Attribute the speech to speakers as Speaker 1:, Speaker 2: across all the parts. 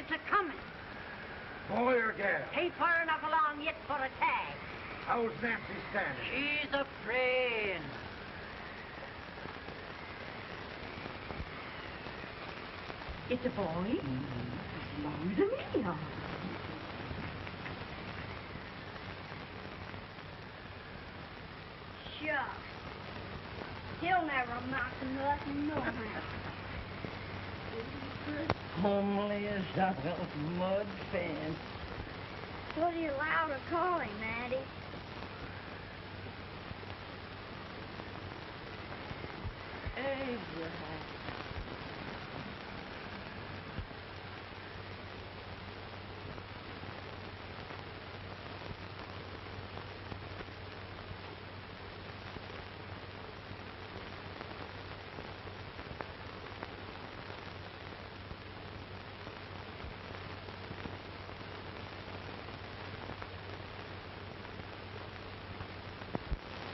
Speaker 1: It's a-coming.
Speaker 2: Boy or gal?
Speaker 1: Ain't far enough along yet for a tag.
Speaker 2: How's Nancy standing?
Speaker 1: She's a friend. It's a boy? Mamma mia.
Speaker 3: Shucks. He'll never amount to nothing, no how.
Speaker 1: Homely as a mud fan.
Speaker 3: What are you allowed to call him, Maddie?
Speaker 1: Abraham.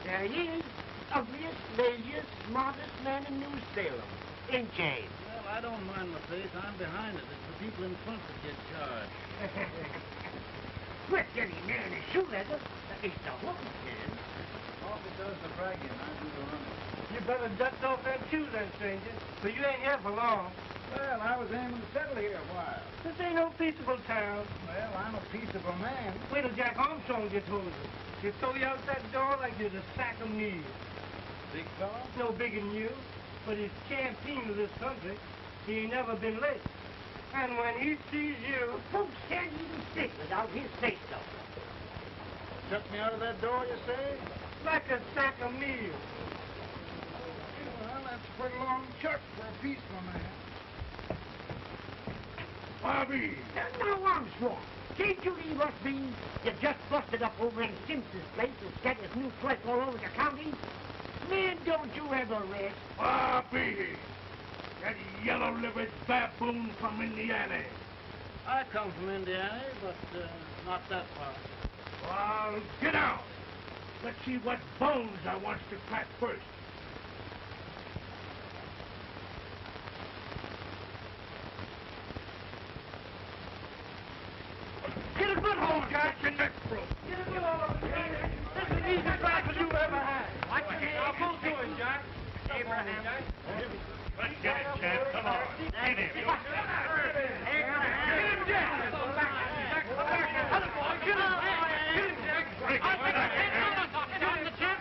Speaker 4: There he is, ugliest, laziest, smartest man in New Salem. In jail.
Speaker 5: Well, I don't mind my face. I'm behind it. It's the people in front that get charged.
Speaker 4: Quit getting near in his shoe leather. At least the hook can.
Speaker 5: All it does the bragging. I do the running.
Speaker 2: You better dust off that shoe then, stranger, for you ain't here for long.
Speaker 5: Well, I was aiming to settle here a while.
Speaker 2: This ain't no peaceable town.
Speaker 5: Well, I'm a peaceable man.
Speaker 2: Wait till Jack Armstrong gets hold of you. He'll throw you out that door like you're a sack of meat.
Speaker 5: Big fella?
Speaker 2: No bigger than you, but he's champion of this country. He ain't never been late. And when he sees you...
Speaker 4: Folks can't even stick without his say-so.
Speaker 5: Shut me out of that door, you say?
Speaker 2: like a sack of meal.
Speaker 5: Well, that's a pretty long shot for a peaceful man.
Speaker 4: Bobby! Now, Armstrong, can't you leave us be? You just busted up over in Simpson's place and scattered new flesh all over the county. Man, don't you ever rest.
Speaker 6: Bobby! That yellow-livered baboon from Indiana.
Speaker 5: I come from Indiana, but not that far.
Speaker 6: Well, get out. Let's see what bones I want to crack first.
Speaker 2: Get a good hold, Jack.
Speaker 6: Get your neck broke.
Speaker 2: Get a good hold. This is the easiest rifle you ever had. I'll go to him, Jack.
Speaker 1: Abraham.
Speaker 6: Let's get him, Chad. Come on. Get him.
Speaker 2: Get him, Jack. Come back. Jack, come back. Other boy, get him. Get him, Jack. I'll take it. On the champ.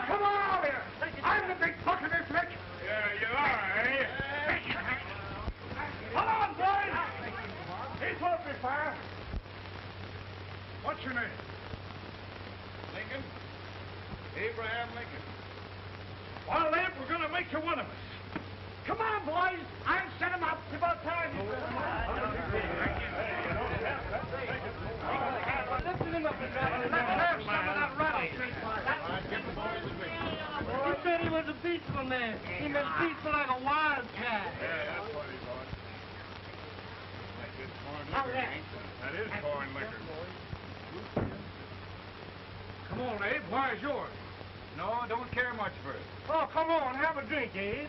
Speaker 6: Come on over here. I'm the big buck of this lick. Yeah, you are, eh? Come on, boys. He's open fire. What's your name?
Speaker 5: Lincoln? Abraham Lincoln.
Speaker 6: Well, Abe, we're going to make you one of us.
Speaker 4: Come on, boys. I'll set him up. It's about time.
Speaker 2: Lift him up and let's have some of that rattlesnake fire. He said he was a peaceful man. He was peaceful like a wildcat.
Speaker 6: Yeah, that's what he was. That's good corn
Speaker 4: Now,
Speaker 6: liquor.
Speaker 4: there.
Speaker 6: That is corn liquor. Come on, Abe. Why's yours?
Speaker 5: No, I don't care much for it.
Speaker 2: Oh, come on. Have a drink, Abe.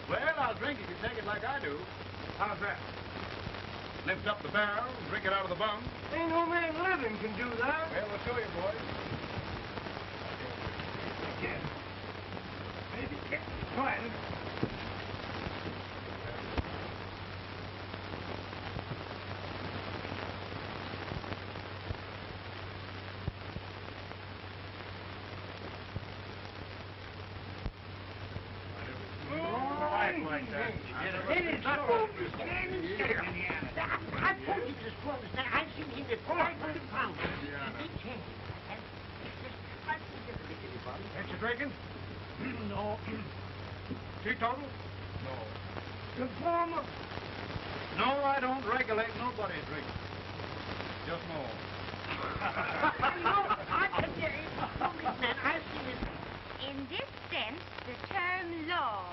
Speaker 5: Well, I'll drink if you take it like I do.
Speaker 6: How's that?
Speaker 5: Lift up the barrel, drink it out of the bung.
Speaker 2: Ain't no man living can do that.
Speaker 5: Well, we'll show you, boys.
Speaker 6: Maybe can't. Try it. Like that.
Speaker 4: It is a fool to stand and stare. I told you this was that. I've seen him at 500 pounds. Each hand. And just try to get a little body.
Speaker 6: Ain't you drinking?
Speaker 2: No.
Speaker 6: Teetotal?
Speaker 2: Informer.
Speaker 5: No, I don't regulate nobody drinking. Just more.
Speaker 4: No, I can get it. Man, I've seen it.
Speaker 3: In this sense, the term law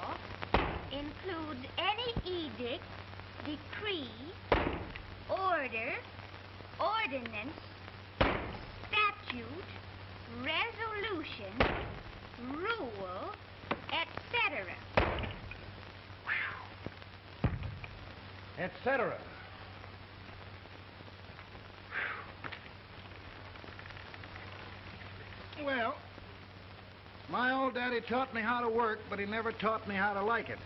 Speaker 3: includes any edict, decree, order, ordinance, statute, resolution, rule, etc.
Speaker 6: Etc.
Speaker 5: Well, my old daddy taught me how to work, but he never taught me how to like it.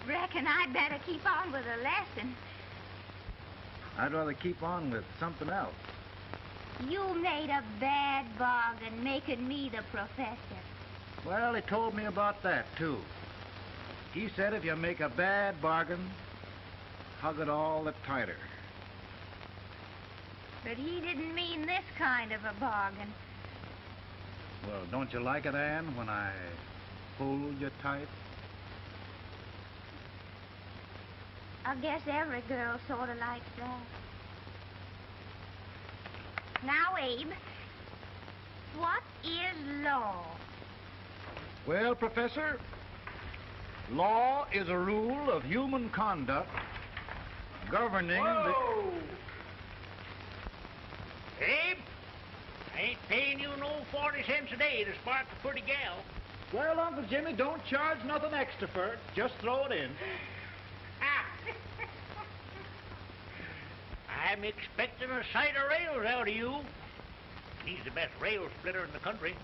Speaker 3: Reckon I'd better keep on with the lesson.
Speaker 5: I'd rather keep on with something else.
Speaker 3: You made a bad bargain making me the professor.
Speaker 5: Well, he told me about that, too. He said if you make a bad bargain, hug it all the tighter.
Speaker 3: But he didn't mean this kind of a bargain.
Speaker 5: Well, don't you like it, Ann, when I hold you tight?
Speaker 3: I guess every girl sort of likes that. Now, Abe, what is law?
Speaker 5: Well, Professor, law is a rule of human conduct governing
Speaker 4: Whoa! Abe, I ain't paying you no 40 cents a day to spark a pretty gal.
Speaker 6: Well, Uncle Jimmy, don't charge nothing extra for it. Just throw it in.
Speaker 4: I'm expecting a sight of rails out of you. He's the best rail splitter in the country.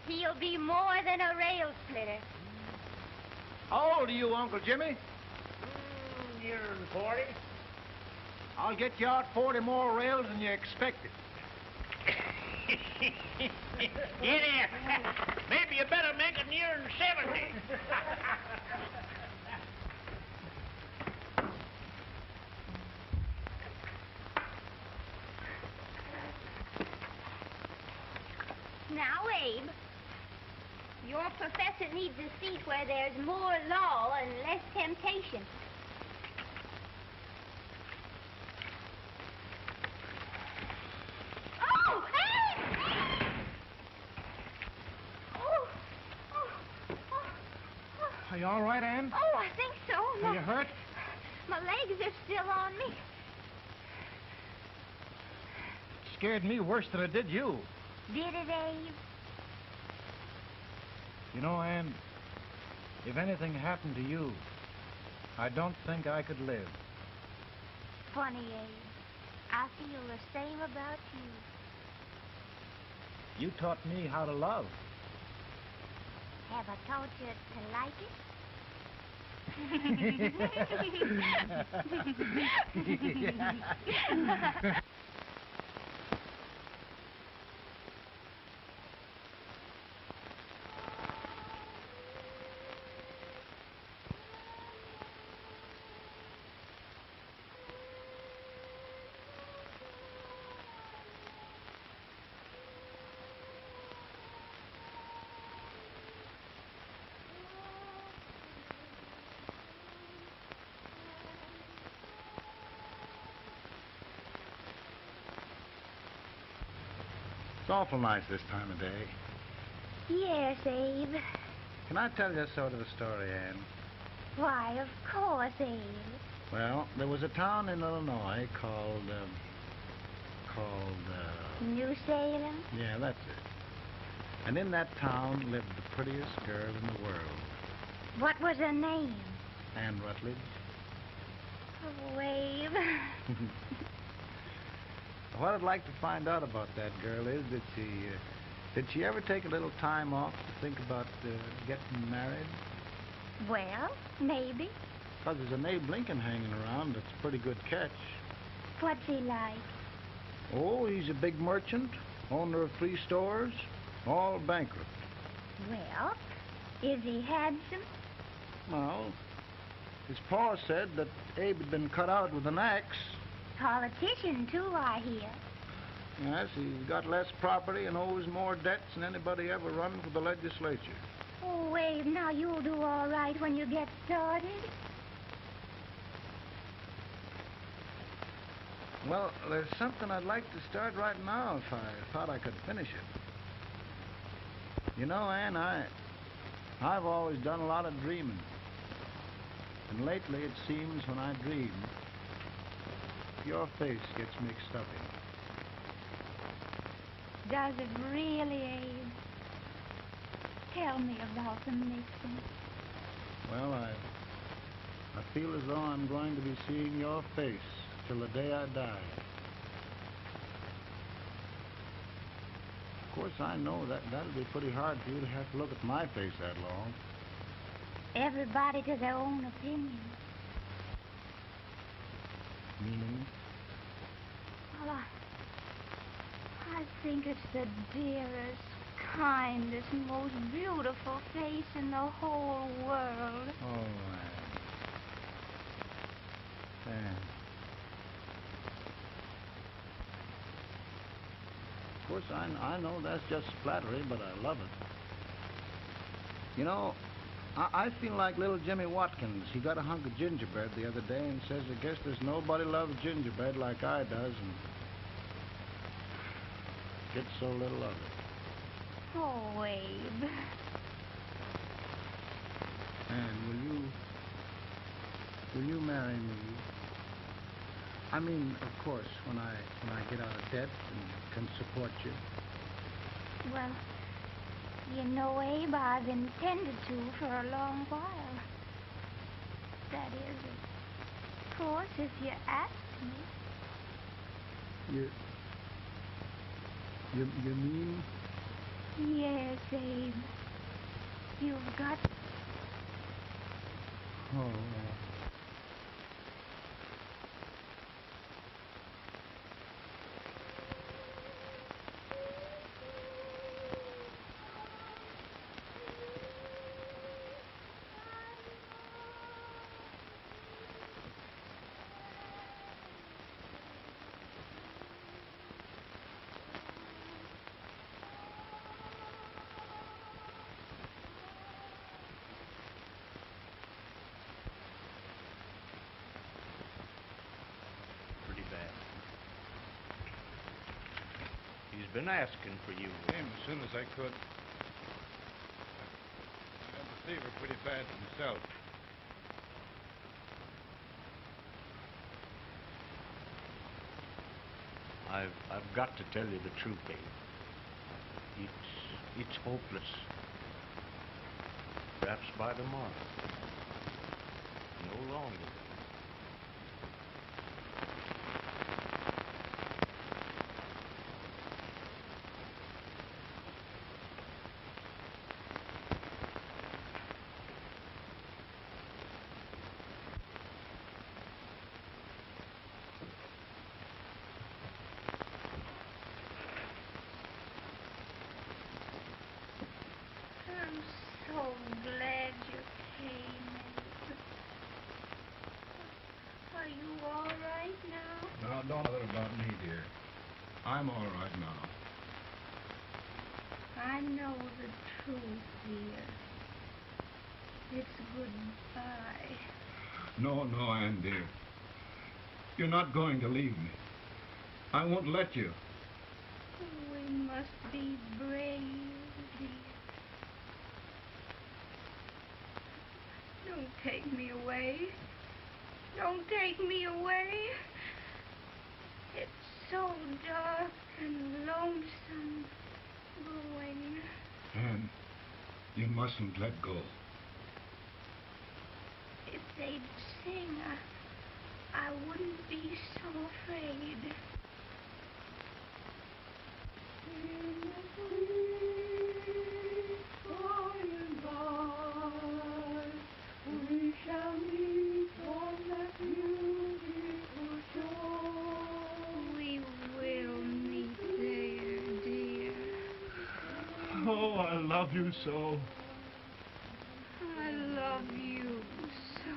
Speaker 3: He'll be more than a rail splitter.
Speaker 5: How old are you, Uncle Jimmy?
Speaker 4: Nearer than 40.
Speaker 5: I'll get you out 40 more rails than you expected.
Speaker 4: Get in. Maybe you better make it nearer than 70.
Speaker 3: Now, Abe, your professor needs a seat where there's more law and less temptation. Oh, Abe! Oh,
Speaker 6: Are you all right, Ann?
Speaker 3: oh, I think so.
Speaker 6: Are you hurt?
Speaker 3: My legs are still on me.
Speaker 6: Scared me worse than it did you.
Speaker 3: Did it, Abe?
Speaker 6: You know, Ann, if anything happened to you, I don't think I could live.
Speaker 3: Funny, Abe. I feel the same about you.
Speaker 6: You taught me how to love.
Speaker 3: Have I taught you to like it?
Speaker 5: It's awful nice this time of day.
Speaker 3: Yes, Abe.
Speaker 5: Can I tell you sort of a story, Ann?
Speaker 3: Why, of course, Abe.
Speaker 5: Well, there was a town in Illinois called,
Speaker 3: New Salem?
Speaker 5: yeah, that's it. And in that town lived the prettiest girl in the world,
Speaker 3: What was her name?
Speaker 5: Ann Rutledge.
Speaker 3: Oh, Abe.
Speaker 5: What I'd like to find out about that girl is did she ever take a little time off to think about getting married?
Speaker 3: Well, maybe.
Speaker 5: Because there's an Abe Lincoln hanging around that's a pretty good catch.
Speaker 3: What's he like?
Speaker 5: Oh, he's a big merchant, owner of 3 stores, all bankrupt.
Speaker 3: Well, is he handsome?
Speaker 5: Well, his pa said that Abe had been cut out with an axe.
Speaker 3: Politician, too, I hear.
Speaker 5: Yes, he's got less property and owes more debts than anybody ever run for the legislature.
Speaker 3: Oh, Abe, now you'll do all right when you get started.
Speaker 5: Well, there's something I'd like to start right now if I thought I could finish it. You know, Ann, I've always done a lot of dreaming. And lately it seems when I dream, your face gets mixed up in it.
Speaker 3: Does it really, Abe? Tell me about the mixing.
Speaker 5: Well, I feel as though I'm going to be seeing your face till the day I die. Of course, I know that'll be pretty hard for you to have to look at my face that long.
Speaker 3: Everybody to their own opinion.
Speaker 5: Meaning?
Speaker 3: Well, I think it's the dearest, kindest, most beautiful face in the whole world.
Speaker 5: Oh, Ann. Of course, I know that's just flattery, but I love it. You know, I feel like little Jimmy Watkins. He got a hunk of gingerbread the other day and says, I guess there's nobody loves gingerbread like I does, and gets so little of it.
Speaker 3: Oh, Abe.
Speaker 5: And will you marry me? I mean, of course, when I get out of debt and can support you.
Speaker 3: Well, you know, Abe, I've intended to for a long while. That is, of course, if you ask me.
Speaker 5: You mean?
Speaker 3: Yes, Abe. You've got...
Speaker 5: Oh,
Speaker 6: He's been asking for you.
Speaker 7: Came as soon as I could. I had the fever pretty bad myself.
Speaker 6: I've got to tell you the truth, Abe. It's hopeless. Perhaps by tomorrow. No longer.
Speaker 3: I'm so glad you came, Abe. Are you all right now?
Speaker 7: Now, don't bother about me, dear. I'm all right now.
Speaker 3: I know the truth, dear. It's goodbye.
Speaker 7: No, Ann, dear. You're not going to leave me. I won't let you.
Speaker 3: We must be brave, dear. Don't take me away. Don't take me away. It's so dark and lonesome going.
Speaker 7: Ann, you mustn't let go.
Speaker 3: If they'd sing, I wouldn't be so afraid. In the sweet by and by, we shall meet on that beautiful shore. We will meet there, dear.
Speaker 6: Oh, I love you so.
Speaker 3: I love you so.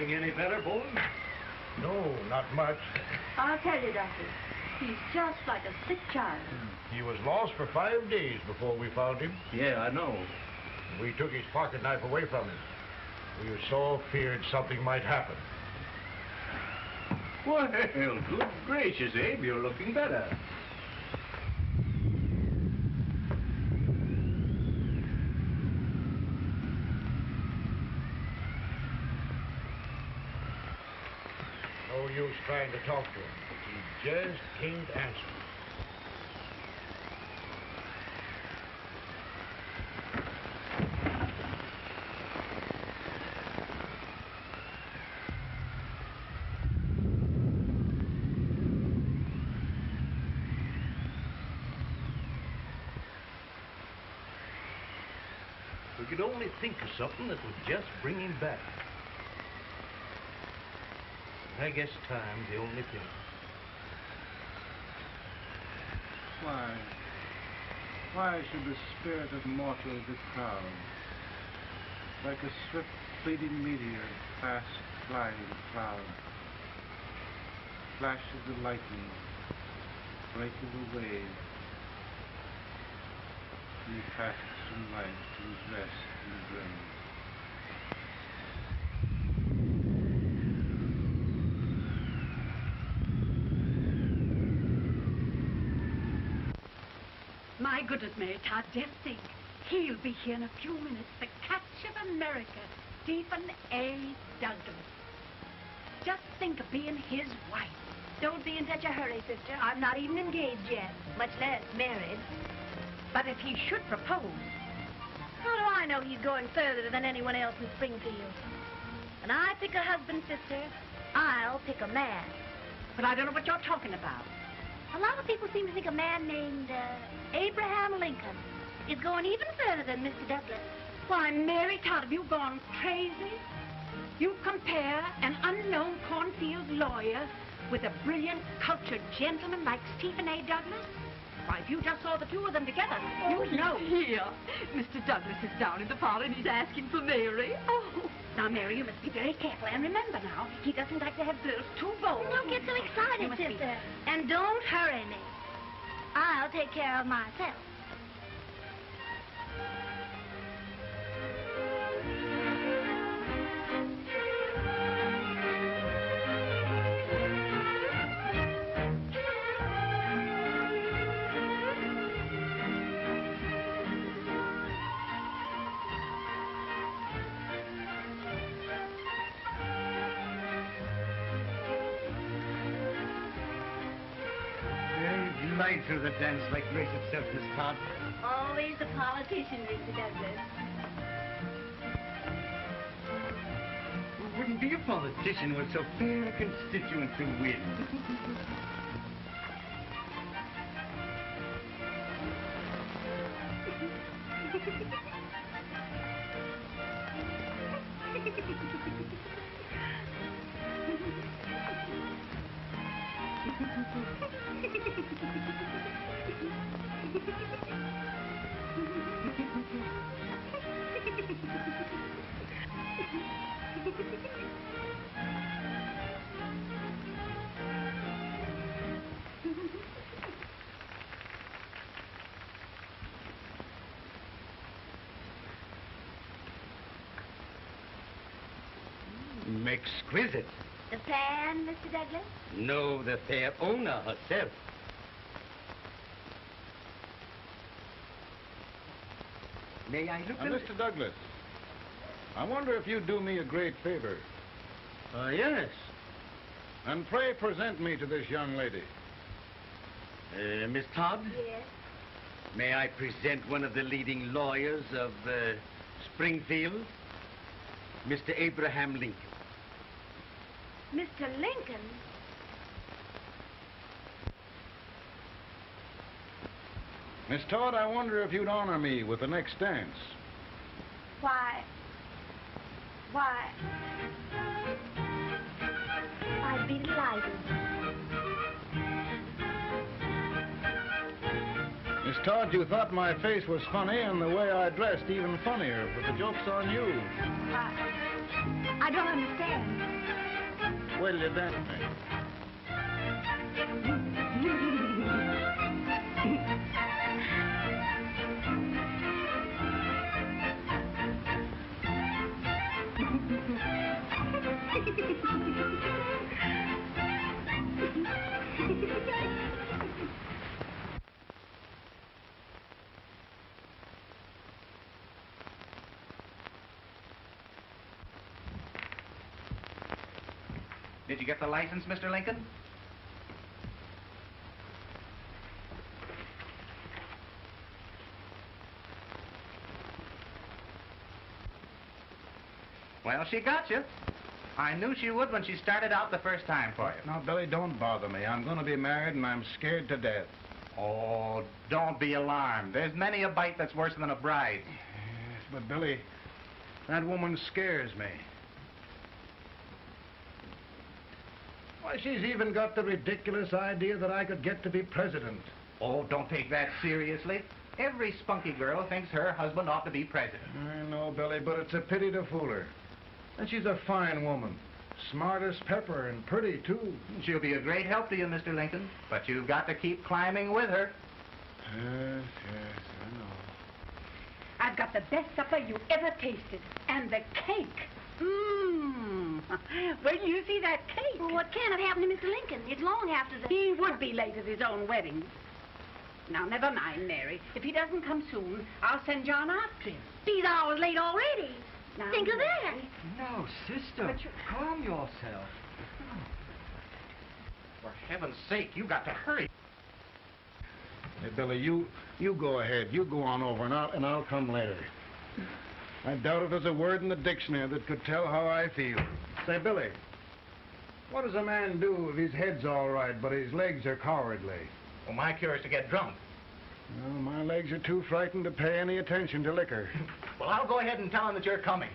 Speaker 6: Feeling any better, Bones?
Speaker 8: No, not much.
Speaker 1: I'll tell you, Doctor. He's just like a sick child.
Speaker 8: He was lost for 5 days before we found him.
Speaker 6: Yeah, I know.
Speaker 8: We took his pocket knife away from him. We were so feared something might happen.
Speaker 6: Well, good gracious, Abe, you're looking better.
Speaker 8: No use trying to talk to him. He just can't answer.
Speaker 6: We could only think of something that would just bring him back. I guess time's the only thing.
Speaker 5: Why should the spirit of mortals be proud? Like a swift fleeting meteor, fast flying cloud. Flashes the lightning, break of the wave. He passes from life to his rest in the grave.
Speaker 1: My goodness, Mary Todd, just think. He'll be here in a few minutes. The catch of America, Stephen A. Douglas. Just think of being his wife.
Speaker 3: Don't be in such a hurry, sister. I'm not even engaged yet, much less married.
Speaker 1: But if he should propose...
Speaker 3: How do I know he's going further than anyone else in Springfield? When I pick a husband, sister, I'll pick a man.
Speaker 1: But I don't know what you're talking about.
Speaker 3: A lot of people seem to think a man named Abraham Lincoln is going even further than Mr. Douglas.
Speaker 1: Why, Mary Todd, have you gone crazy? You compare an unknown cornfield lawyer with a brilliant, cultured gentleman like Stephen A. Douglas? Why, if you just saw the two of them together, you'd know.
Speaker 9: Here, Mr. Douglas is down in the parlor and he's asking for Mary.
Speaker 1: Oh. Now, Mary, you must be very careful. And remember now, he doesn't like to have girls too bold.
Speaker 3: Don't get so
Speaker 1: You
Speaker 3: excited,
Speaker 1: must be-
Speaker 3: sister. And don't hurry me. I'll take care of myself.
Speaker 10: Light through the dance like grace itself, Miss Todd.
Speaker 3: Always a politician, Mr. Douglas.
Speaker 10: Wouldn't be a politician with so fair a constituent to win. Exquisite.
Speaker 3: The fan, Mr. Douglas?
Speaker 10: No, the fair owner herself. May I look
Speaker 5: Mr. Douglas, I wonder if you'd do me a great favor.
Speaker 10: Yes.
Speaker 5: And pray present me to this young lady.
Speaker 10: Miss Todd?
Speaker 3: Yes.
Speaker 10: May I present one of the leading lawyers of Springfield? Mr. Abraham Lincoln.
Speaker 3: Mr. Lincoln?
Speaker 5: Miss Todd, I wonder if you'd honor me with the next dance.
Speaker 3: Why, I'd be delighted.
Speaker 5: Miss Todd, you thought my face was funny and the way I dressed even funnier, but the joke's on you.
Speaker 3: I don't understand.
Speaker 5: Wait till you dance with me.
Speaker 11: Did you get the license, Mr. Lincoln? Well, she got you. I knew she would when she started out the first time for you.
Speaker 5: Now, Billy, don't bother me. I'm going to be married, and I'm scared to death.
Speaker 11: Oh, don't be alarmed. There's many a bite that's worse than a bride.
Speaker 5: Yes, but, Billy, that woman scares me. Why, she's even got the ridiculous idea that I could get to be president.
Speaker 11: Oh, don't take that seriously. Every spunky girl thinks her husband ought to be president.
Speaker 5: I know, Billy, but it's a pity to fool her. And she's a fine woman. Smart as pepper and pretty, too.
Speaker 11: She'll be a great help to you, Mr. Lincoln. But you've got to keep climbing with her.
Speaker 5: Yes, I know.
Speaker 1: I've got the best supper you ever tasted. And the cake. Mmm. Well, you see that cake?
Speaker 3: Well, what can have happened to Mr. Lincoln? It's long after the...
Speaker 1: He would be late at his own wedding. Now, never mind, Mary. If he doesn't come soon, I'll send John after him.
Speaker 3: He's hours late already.
Speaker 1: Now,
Speaker 3: think of that.
Speaker 12: No, sister. Calm yourself.
Speaker 11: For heaven's sake, you got to hurry.
Speaker 5: Hey, Billy, you go ahead. You go on over, and I'll come later. I doubt if there's a word in the dictionary that could tell how I feel. Say, Billy, what does a man do if his head's all right, but his legs are cowardly?
Speaker 11: Well, my cure is to get drunk.
Speaker 5: Well, my legs are too frightened to pay any attention to liquor.
Speaker 11: Well, I'll go ahead and tell him that you're coming.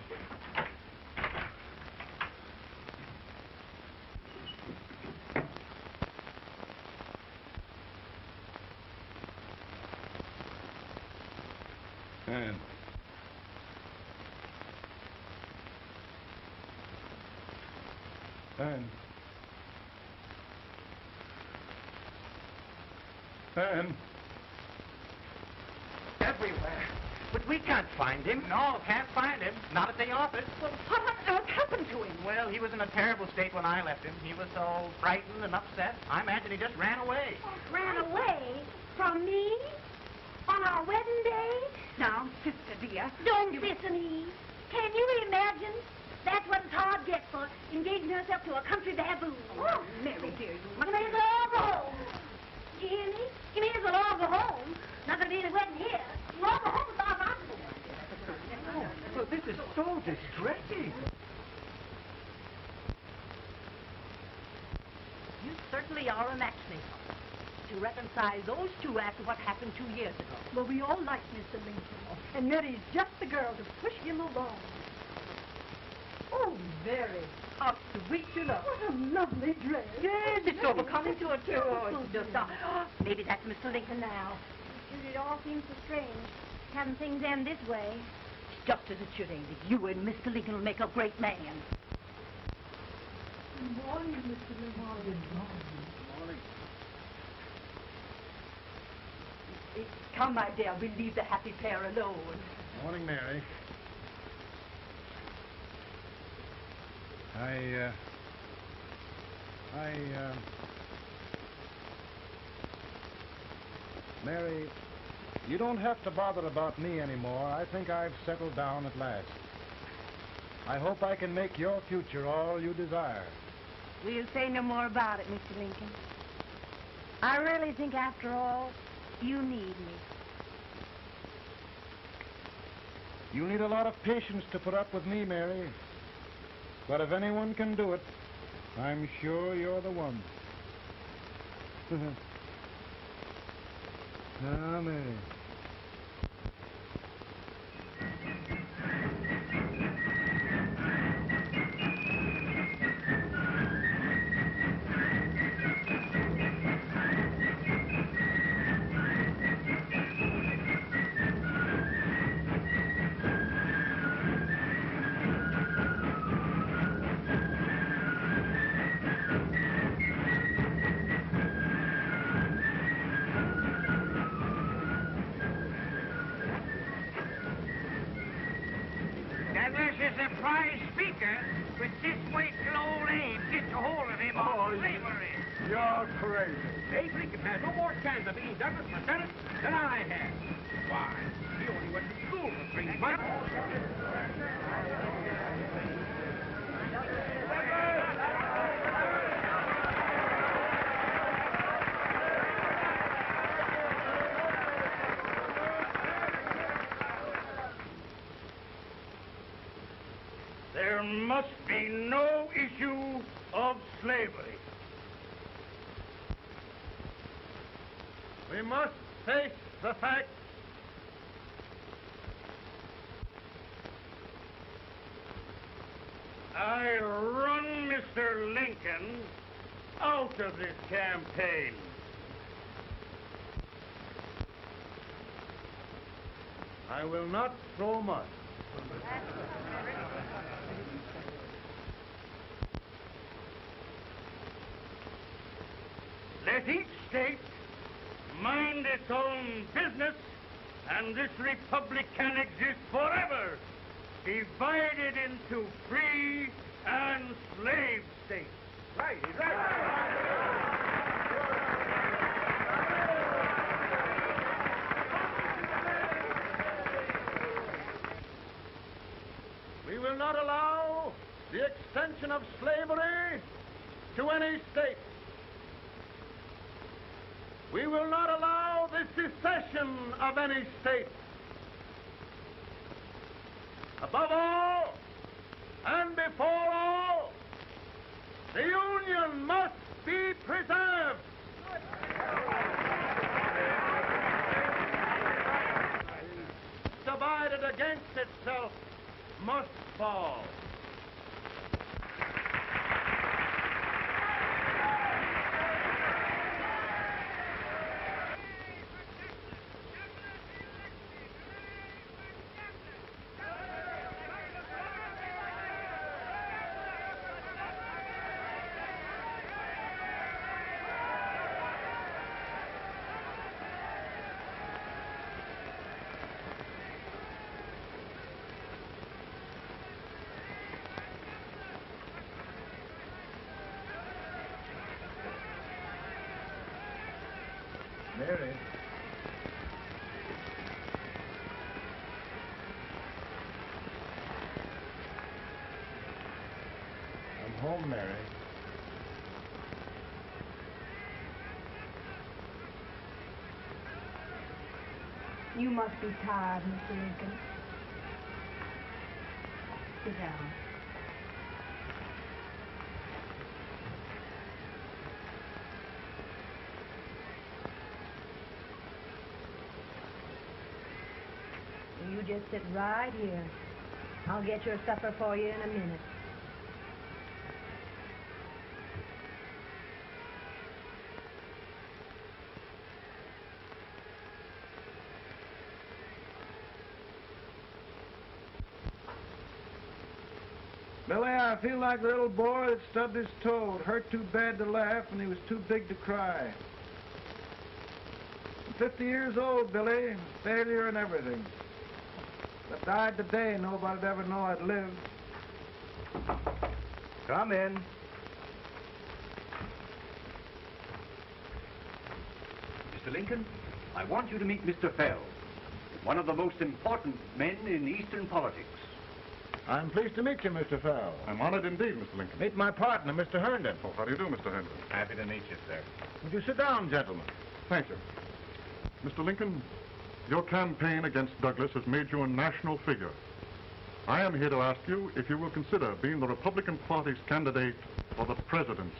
Speaker 5: Ann. Ann. Ann.
Speaker 11: Everywhere. But we can't find him. No, can't find him. Not at the office.
Speaker 1: Well, what on earth happened to him?
Speaker 11: Well, he was in a terrible state when I left him. He was so frightened and upset. I imagine he just ran away.
Speaker 3: Ran away from me? On our wedding day?
Speaker 1: Now, sister dear.
Speaker 3: Don't listen, Eve. Can you imagine? That's what it's hard gets for engaging herself to a country baboon.
Speaker 1: Oh, Mary, dear, you
Speaker 3: You may as well all go home. You hear me? You may as well all go home. Not gonna be any wedding here. You all go home as far as I'm concerned.
Speaker 12: Well, this is so distressing.
Speaker 1: You certainly are a matchmaker. To reconcile those two after what happened 2 years ago.
Speaker 13: Well, we all like Mr. Lincoln. And Mary's just the girl to push him along. Oh, Mary, how sweet you look. What a lovely dress.
Speaker 1: Yes, it's so becoming to her, too. Oh, it's just maybe that's Mr. Lincoln now.
Speaker 3: It all seems so strange, having things end this way.
Speaker 1: It's just as it should, Amy. You and Mr. Lincoln will make a great man.
Speaker 13: Good morning, Mr. Lincoln.
Speaker 5: Morning.
Speaker 1: Come, my dear, we'll leave the happy pair alone.
Speaker 5: Morning, Mary. Mary, you don't have to bother about me anymore. I think I've settled down at last. I hope I can make your future all you desire.
Speaker 3: We'll say no more about it, Mr. Lincoln. I really think, after all, you need me.
Speaker 5: You need a lot of patience to put up with me, Mary. But if anyone can do it, I'm sure you're the one. Ah, Mary.
Speaker 4: as a prize speaker, but this wait till old Abe gets a hold of him on slavery.
Speaker 6: You're crazy.
Speaker 14: Abe Lincoln has no more chance of being Douglas for Senate than I have. Why, he only went to school for 3 months.
Speaker 6: There must be no issue of slavery. We must face the fact I run Mr. Lincoln out of this campaign. I will not throw mud. Let each state mind its own business, and this republic can exist forever, divided into free and slave states.
Speaker 14: Right, he's right.
Speaker 6: We will not allow the extension of slavery to any state. We will not allow the secession of any state. Above all, and before all, the Union must be preserved. Divided against itself must fall.
Speaker 5: Mary. I'm home, Mary.
Speaker 13: You must be tired, Mr. Lincoln. Sit down. You just sit right here. I'll get your supper for you in a minute.
Speaker 5: Billy, I feel like the little boy that stubbed his toe. It hurt too bad to laugh, and he was too big to cry. I'm 50 years old, Billy. Failure and everything. If I died today, nobody'd ever know I'd lived.
Speaker 11: Come in.
Speaker 14: Mr. Lincoln, I want you to meet Mr. Fell, one of the most important men in Eastern politics.
Speaker 5: I'm pleased to meet you, Mr. Fell.
Speaker 15: I'm honored indeed, Mr. Lincoln.
Speaker 5: Meet my partner, Mr. Herndon.
Speaker 15: Oh, how do you do, Mr. Herndon?
Speaker 11: Happy to meet you, sir.
Speaker 5: Would you sit down, gentlemen?
Speaker 15: Thank you. Mr. Lincoln, your campaign against Douglas has made you a national figure. I am here to ask you if you will consider being the Republican Party's candidate for the presidency.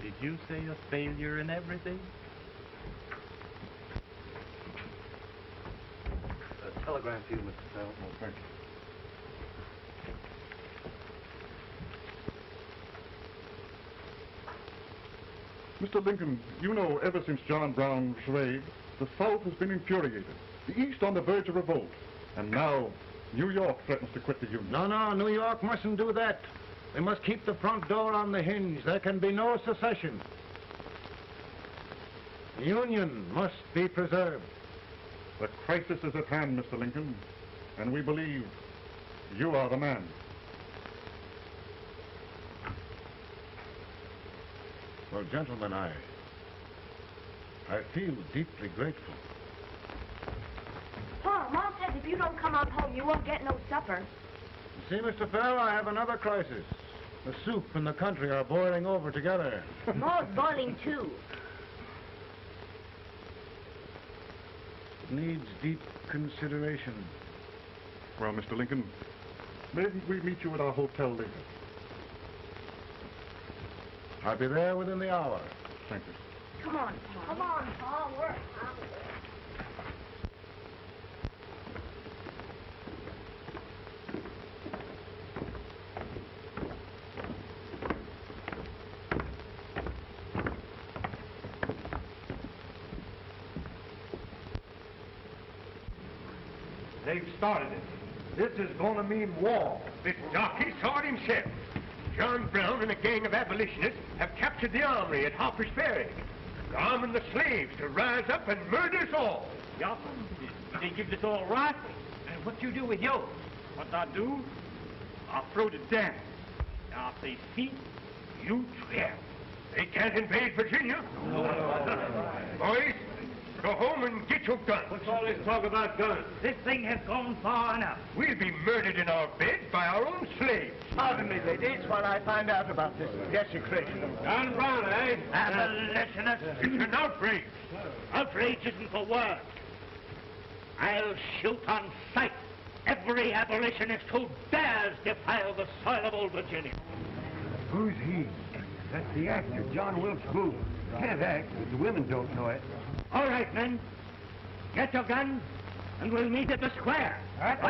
Speaker 11: Did you say a failure in everything?
Speaker 14: A telegram to you, Mr. Fell.
Speaker 15: Oh, thank you. Mr. Lincoln, you know ever since John Brown's raid, the South has been infuriated, the East on the verge of revolt, and now New York threatens to quit the Union.
Speaker 5: No, New York mustn't do that. They must keep the front door on the hinge. There can be no secession.
Speaker 8: The Union must be preserved.
Speaker 15: The crisis is at hand, Mr. Lincoln, and we believe you are the man.
Speaker 8: Well, gentlemen, I feel deeply grateful.
Speaker 16: Pa, Mom says if you don't come on home, you won't get no supper.
Speaker 8: You see, Mr. Fell, I have another crisis. The soup and the country are boiling over together.
Speaker 16: More's boiling, too.
Speaker 8: It needs deep consideration.
Speaker 15: Well, Mr. Lincoln, maybe we meet you at our hotel later.
Speaker 8: I'll be there within the hour.
Speaker 15: Thank you.
Speaker 16: Come on, Pa. Come on, Pa. We're out.
Speaker 6: They've started it. This is going to mean war.
Speaker 17: This darky saw it himself. John Brown and a gang of abolitionists have captured the armory at Harper's Ferry. They're arming the slaves to rise up and murder us all.
Speaker 6: Yup. They give us all rifles. And what you do with yours? What I do? I throw it down. Now, if they speak, you trip.
Speaker 17: They can't invade Virginia. Boys, go home and get your guns.
Speaker 6: What's all this talk about guns? This thing has gone far enough.
Speaker 17: We'll be murdered in our beds by our own slaves.
Speaker 4: Pardon me, ladies, while I find out about this desecration of...
Speaker 6: John Brown, eh?
Speaker 17: Abolitionists. It's an outrage.
Speaker 6: Outrage isn't the word. I'll shoot on sight every abolitionist who dares defile the soil of old Virginia.
Speaker 17: Who's he? That's the actor, John Wilkes Booth. Can't act, but the women don't know it.
Speaker 6: All right, men. Get your guns, and we'll meet at the square. At the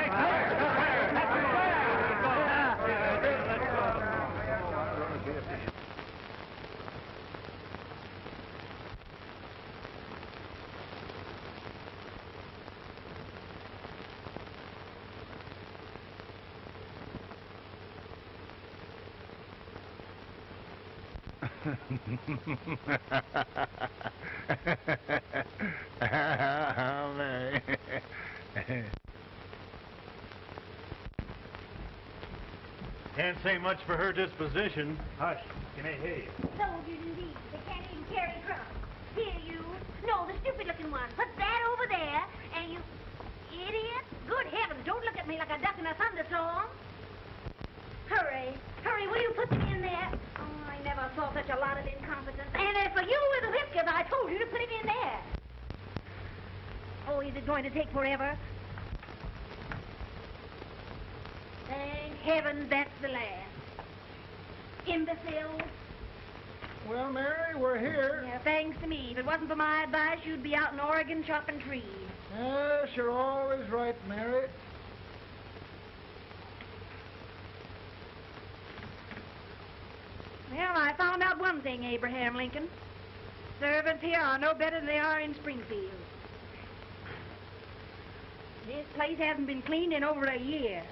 Speaker 8: Can't say much for her disposition.
Speaker 6: Hush. You may hear you.
Speaker 3: Soldiers indeed. They can't even carry crumbs. Here, you. No, the stupid-looking one. Put that over there, and you... Idiot. Good heavens, don't look at me like a duck in a thunderstorm. Hurry. Hurry, will you put them in there? Oh, I never saw such a lot of incompetence. And as for you with the whiskers, I told you to put him in there. Oh, is it going to take forever? Thank heaven that's the last. Imbecile.
Speaker 5: Well, Mary, we're here.
Speaker 3: Yeah, thanks to me. If it wasn't for my advice, you'd be out in Oregon chopping trees.
Speaker 5: Yes, you're always right, Mary.
Speaker 3: Well, I found out one thing, Abraham Lincoln. Servants here are no better than they are in Springfield. This place hasn't been cleaned in over a year.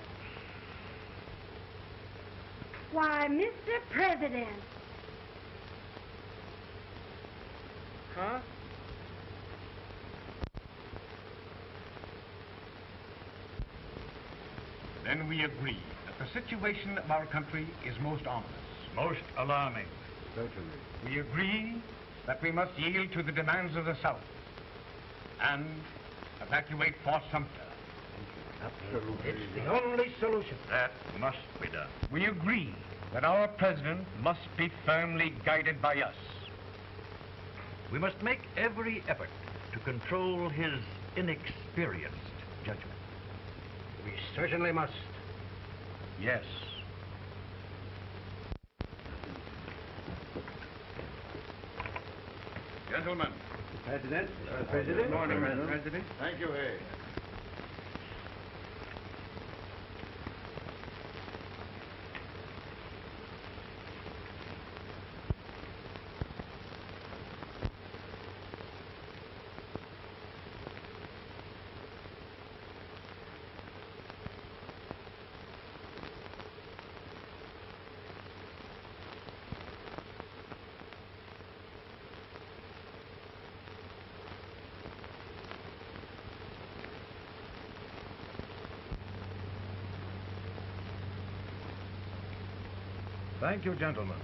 Speaker 3: Why, Mr. President.
Speaker 5: Huh?
Speaker 14: Then we agree that the situation of our country is most ominous.
Speaker 6: Most alarming.
Speaker 8: Certainly.
Speaker 14: We agree that we must yield to the demands of the South and evacuate Fort Sumter.
Speaker 8: Absolutely.
Speaker 17: It's the only solution.
Speaker 6: That must be done.
Speaker 14: We agree that our president must be firmly guided by us.
Speaker 18: We must make every effort to control his inexperienced judgment.
Speaker 17: We certainly must.
Speaker 14: Yes.
Speaker 7: Gentlemen.
Speaker 8: President.
Speaker 17: President.
Speaker 8: Good morning, President.
Speaker 5: Thank you, Hay.
Speaker 8: Thank you, gentlemen.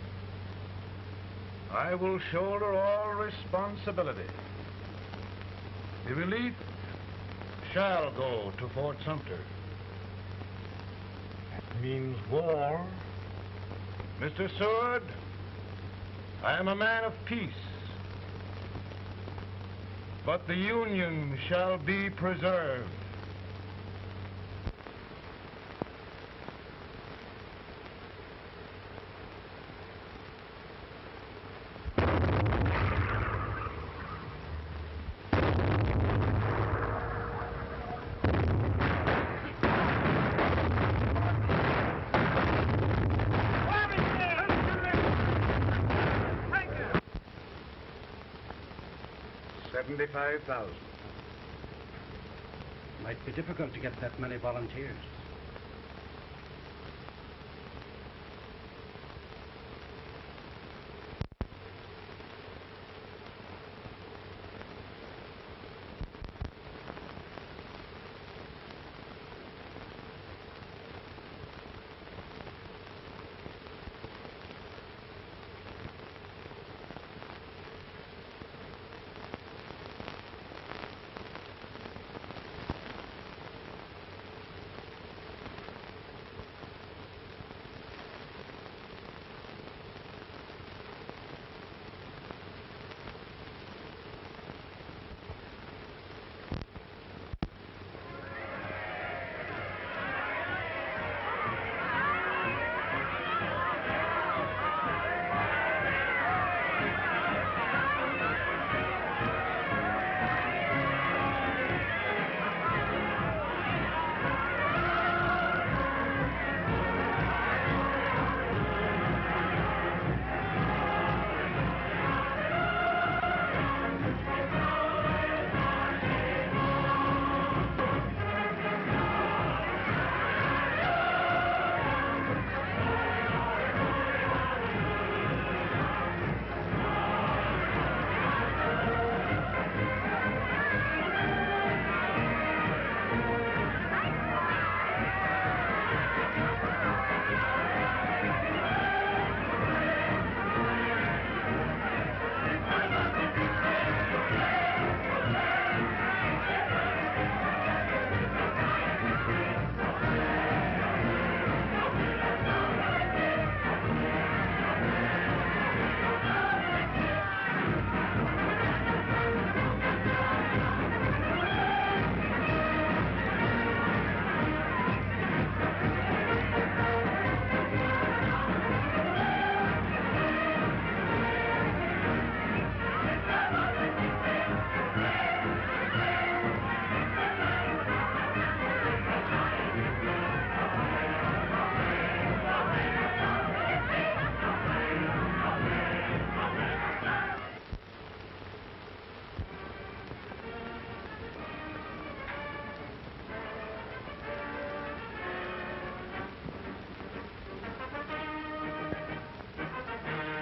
Speaker 8: I will shoulder all responsibility. The relief shall go to Fort Sumter. That means war. Mr. Seward, I am a man of peace. But the Union shall be preserved. $75,000.
Speaker 11: Might be difficult to get that many volunteers.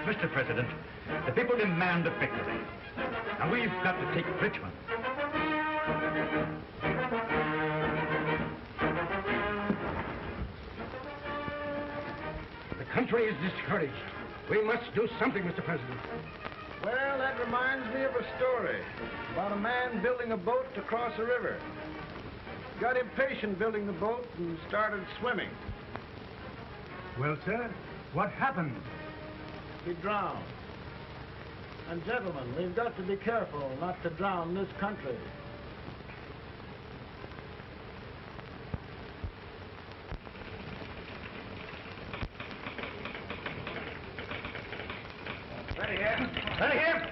Speaker 18: Mr. President, the people demand a victory. And we've got to take Richmond.
Speaker 4: The country is discouraged. We must do something, Mr. President.
Speaker 5: Well, that reminds me of a story about a man building a boat to cross a river. Got impatient building the boat and started swimming.
Speaker 12: Well, sir, what happened?
Speaker 5: He drowned. And gentlemen, we've got to be careful not to drown this country.
Speaker 4: Ready here. Ready here.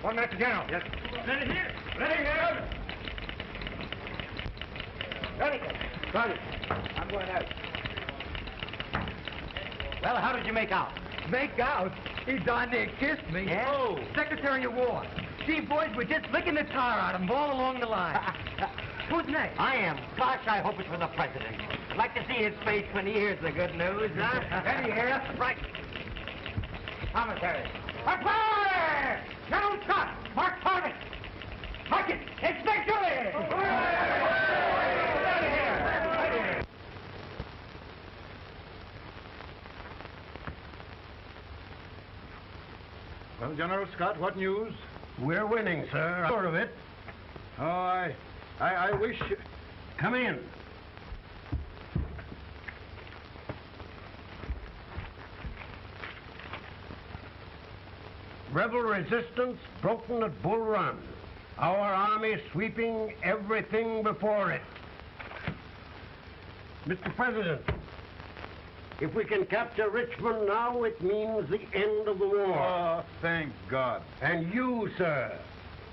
Speaker 4: One minute to general. Yes. Ready here. Ready here. Ready. Ready. I'm going out.
Speaker 11: Well, how did you make out?
Speaker 12: Make out? He darn near kissed me.
Speaker 11: Yeah?
Speaker 12: Oh, Secretary of War. See, boys, we're just licking the tar out of him all along the line. Who's next?
Speaker 11: I am. Gosh, I hope it's for the president. I'd like to see his face when he hears the good news, huh?
Speaker 4: Ready here.
Speaker 11: Right.
Speaker 4: Commissary. Fire! General shot! Mark target! Mark it! It's victory! Ready here! Ready here!
Speaker 5: Well, General Scott, what news?
Speaker 17: We're winning, sir. I'm sure of it.
Speaker 5: Oh, I wish...
Speaker 17: Come in. Rebel resistance broken at Bull Run. Our army sweeping everything before it. Mr. President, if we can capture Richmond now, it means the end of the war.
Speaker 5: Oh, thank God.
Speaker 17: And you, sir,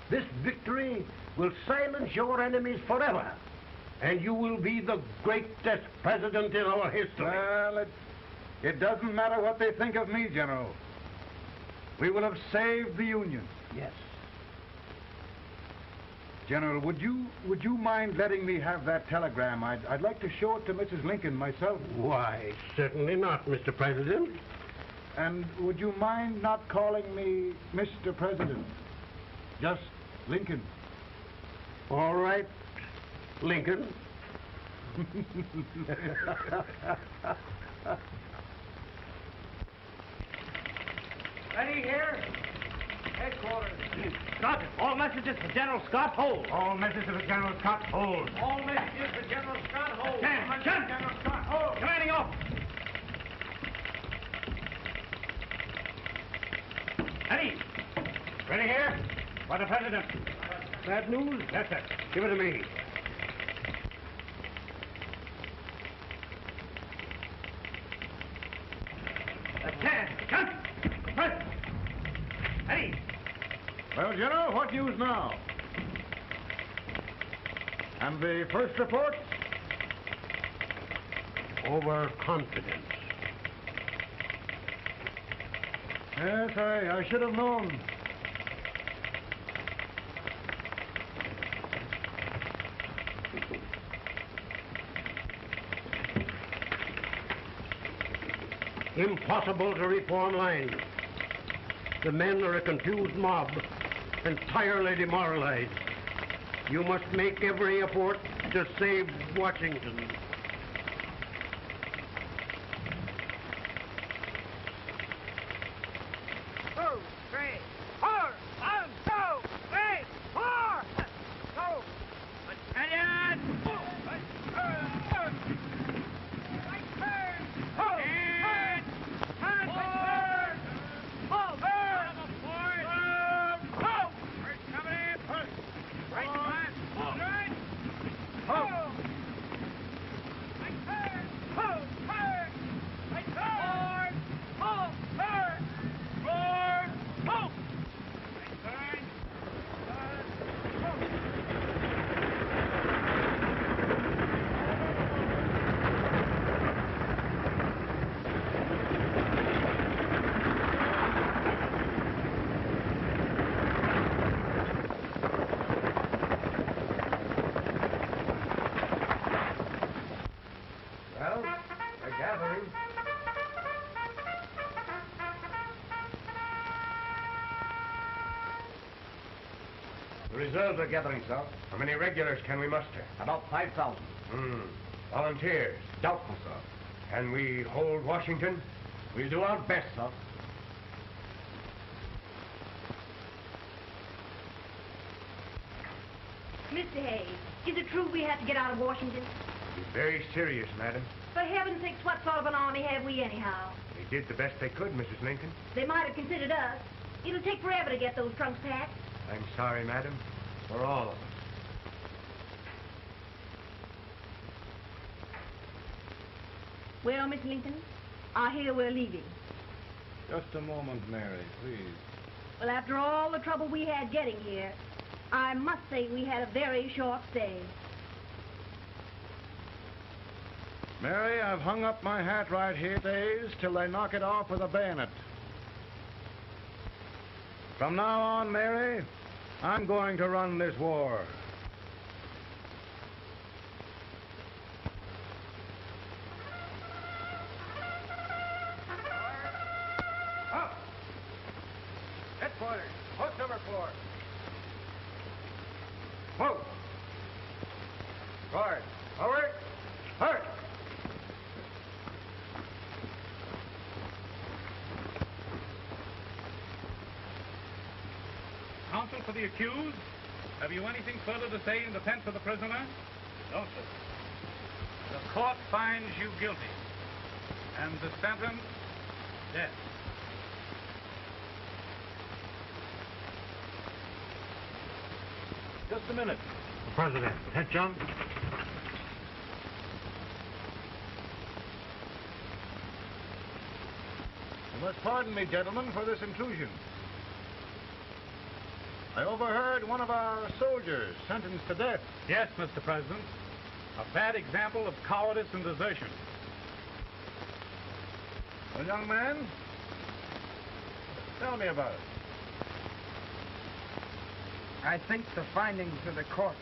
Speaker 17: this victory will silence your enemies forever. And you will be the greatest president in our history.
Speaker 5: Well, it doesn't matter what they think of me, General. We will have saved the Union.
Speaker 17: Yes.
Speaker 5: General, would you mind letting me have that telegram? I'd like to show it to Mrs. Lincoln myself.
Speaker 17: Why, certainly not, Mr. President.
Speaker 5: And would you mind not calling me Mr. President? Just Lincoln.
Speaker 17: All right, Lincoln.
Speaker 2: Ready here? Headquarters. Scott, all messages for General Scott, hold.
Speaker 18: All messages for General Scott, hold.
Speaker 2: All messages for General Scott, hold.
Speaker 18: Attention!
Speaker 2: General Scott, hold.
Speaker 18: Commanding officer. Ready? Ready here? For the President.
Speaker 17: Bad news?
Speaker 18: Yes, sir.
Speaker 17: Give it to me.
Speaker 18: Attention! President. Ready?
Speaker 5: Well, General, what news now? And the first report?
Speaker 17: Overconfidence.
Speaker 5: Yes, I should have known.
Speaker 17: Impossible to reform lines. The men are a confused mob, entirely demoralized. You must make every effort to save Washington.
Speaker 2: Two, three, four, one, two, three, four. Go. Battalion.
Speaker 17: Well, they're gathering.
Speaker 14: The reserves are gathering, sir.
Speaker 17: How many regulars can we muster?
Speaker 14: About 5,000.
Speaker 17: Volunteers?
Speaker 14: Doubtful, sir.
Speaker 17: Can we hold Washington?
Speaker 14: We'll do our best, sir.
Speaker 3: Mr. Hayes, is it true we have to get out of Washington?
Speaker 17: He's very serious, madam.
Speaker 3: For heaven's sakes, what sort of an army have we anyhow?
Speaker 17: They did the best they could, Mrs. Lincoln.
Speaker 3: They might have considered us. It'll take forever to get those trunks packed.
Speaker 17: I'm sorry, madam. For all of us.
Speaker 3: Well, Miss Lincoln, I hear we're leaving.
Speaker 5: Just a moment, Mary, please.
Speaker 3: Well, after all the trouble we had getting here, I must say we had a very short stay.
Speaker 5: Mary, I've hung up my hat right here days till they knock it off with a bayonet. From now on, Mary, I'm going to run this war.
Speaker 2: Up. Headquarters. Post number 4. Move. Guard. Forward. Hurt.
Speaker 19: Counsel for the accused, have you anything further to say in defense of the prisoner? No, sir. The court finds you guilty, and the sentence, death.
Speaker 14: Just a minute.
Speaker 8: President, attention.
Speaker 5: You must pardon me, gentlemen, for this intrusion. I overheard one of our soldiers sentenced to death.
Speaker 19: Yes, Mr. President. A bad example of cowardice and desertion.
Speaker 5: Well, young man, tell me about it.
Speaker 12: I think the findings of the court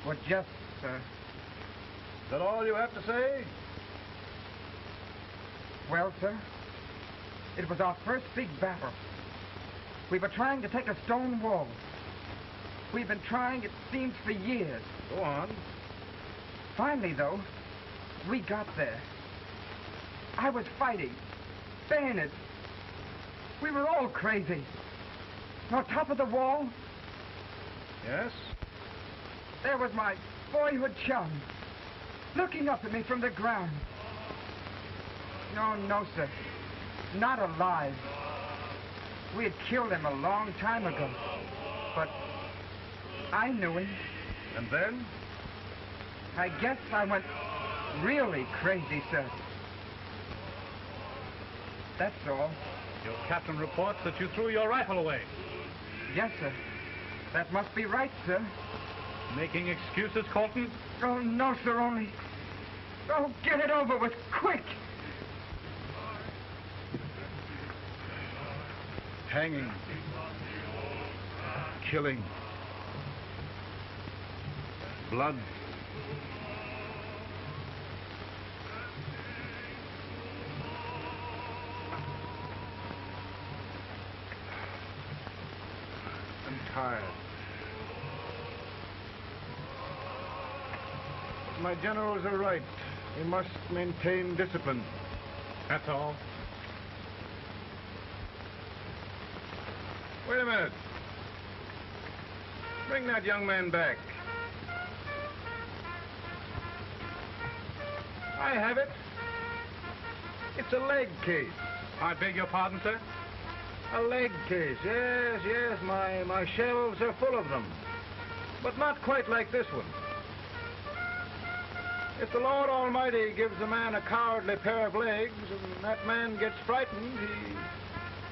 Speaker 12: were just, sir.
Speaker 5: Is that all you have to say?
Speaker 12: Well, sir, it was our first big battle. We were trying to take a stone wall. We've been trying, it seems, for years.
Speaker 5: Go on.
Speaker 12: Finally, though, we got there. I was fighting. Bayonets. We were all crazy. On top of the wall,
Speaker 5: yes,
Speaker 12: there was my boyhood chum, looking up at me from the ground. No, sir. Not alive. We had killed him a long time ago. But I knew him.
Speaker 5: And then?
Speaker 12: I guess I went really crazy, sir. That's all.
Speaker 19: Your captain reports that you threw your rifle away.
Speaker 12: Yes, sir. That must be right, sir.
Speaker 19: Making excuses, Colton?
Speaker 12: Oh, no, sir, only... Oh, get it over with, quick!
Speaker 5: Hanging. Killing. Blood. I'm tired. My generals are right. We must maintain discipline.
Speaker 19: That's all.
Speaker 5: Wait a minute. Bring that young man back. I have it. It's a leg case.
Speaker 19: I beg your pardon, sir?
Speaker 5: A leg case, yes. My shelves are full of them. But not quite like this one. If the Lord Almighty gives a man a cowardly pair of legs and that man gets frightened,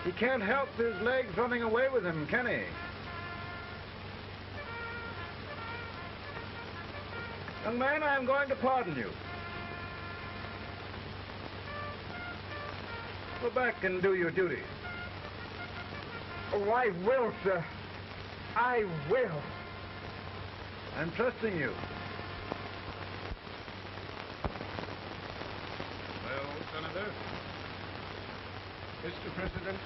Speaker 5: he can't help his legs running away with him, can he? Young man, I'm going to pardon you. Go back and do your duty.
Speaker 12: Oh, I will, sir. I will.
Speaker 5: I'm trusting you.
Speaker 8: Well, Senator. Mr. President,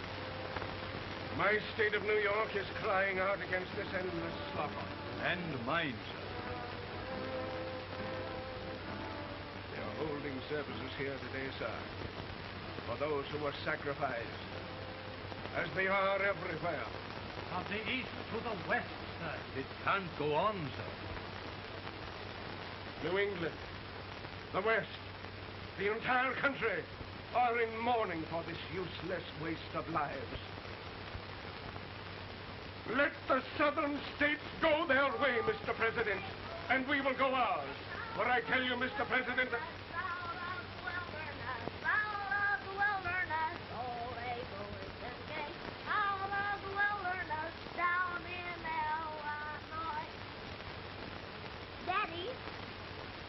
Speaker 8: my state of New York is crying out against this endless slaughter.
Speaker 14: And mine, sir.
Speaker 8: They are holding services here today, sir, for those who were sacrificed, as they are everywhere.
Speaker 2: From the east to the west, sir.
Speaker 14: It can't go on, sir.
Speaker 8: New England, the West, the entire country are in mourning for this useless waste of lives. Let the southern states go their way, Mr. President, and we will go ours. For I tell you, Mr. President,
Speaker 3: Daddy,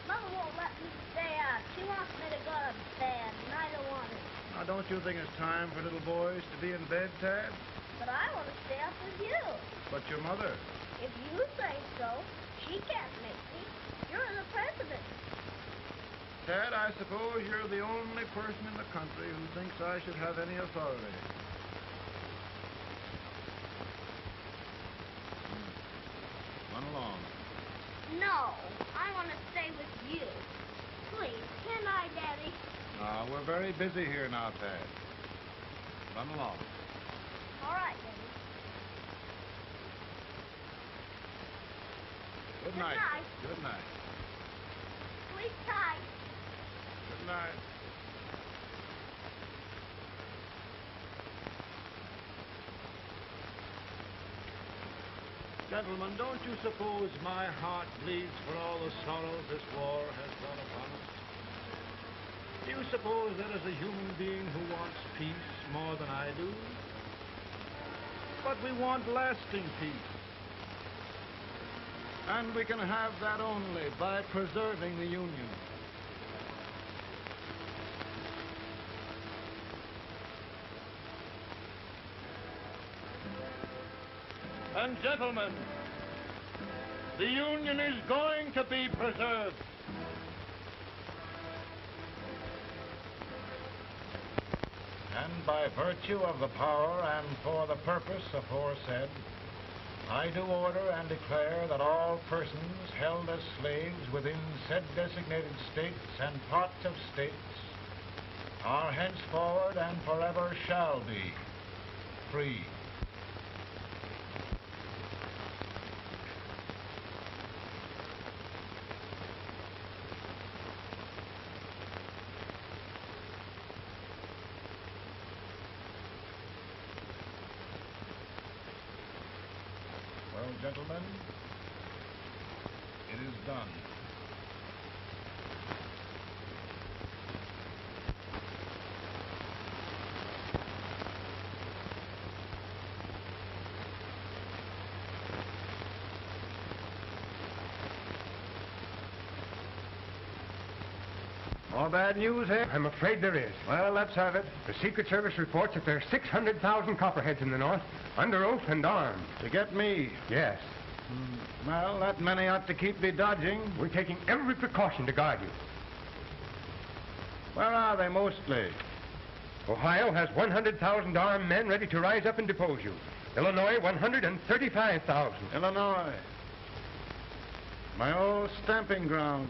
Speaker 3: Mother won't let me stay out. She wants me to go to bed, and I don't want it.
Speaker 5: Now, don't you think it's time for little boys to be in bed, Tad?
Speaker 3: But I want to stay up with you.
Speaker 5: But your mother.
Speaker 3: If you say so, she can't make me. You're the president.
Speaker 5: Tad, I suppose you're the only person in the country who thinks I should have any authority. Run along.
Speaker 3: No, I want to stay with you. Please, can I, Daddy?
Speaker 5: We're very busy here now, Tad. Run along.
Speaker 3: All right, Daddy.
Speaker 5: Good night.
Speaker 3: Good night.
Speaker 5: Good night.
Speaker 3: Sleep tight.
Speaker 5: Good night. Gentlemen, don't you suppose my heart bleeds for all the sorrows this war has brought upon us? Do you suppose there is a human being who wants peace more than I do? But we want lasting peace. And we can have that only by preserving the Union. And gentlemen, the Union is going to be preserved. And by virtue of the power and for the purpose aforesaid, I do order and declare that all persons held as slaves within said designated states and parts of states are henceforward and forever shall be free. Gentlemen, it is done.
Speaker 17: More bad news, eh? I'm afraid there is. Well, let's have it. The Secret Service reports that there are 600,000 copperheads in the North, under oath and armed.
Speaker 5: To get me?
Speaker 17: Yes.
Speaker 5: Well, that many ought to keep me dodging.
Speaker 17: We're taking every precaution to guard you.
Speaker 5: Where are they mostly?
Speaker 17: Ohio has 100,000 armed men ready to rise up and depose you. Illinois, 135,000.
Speaker 5: Illinois. My old stamping ground.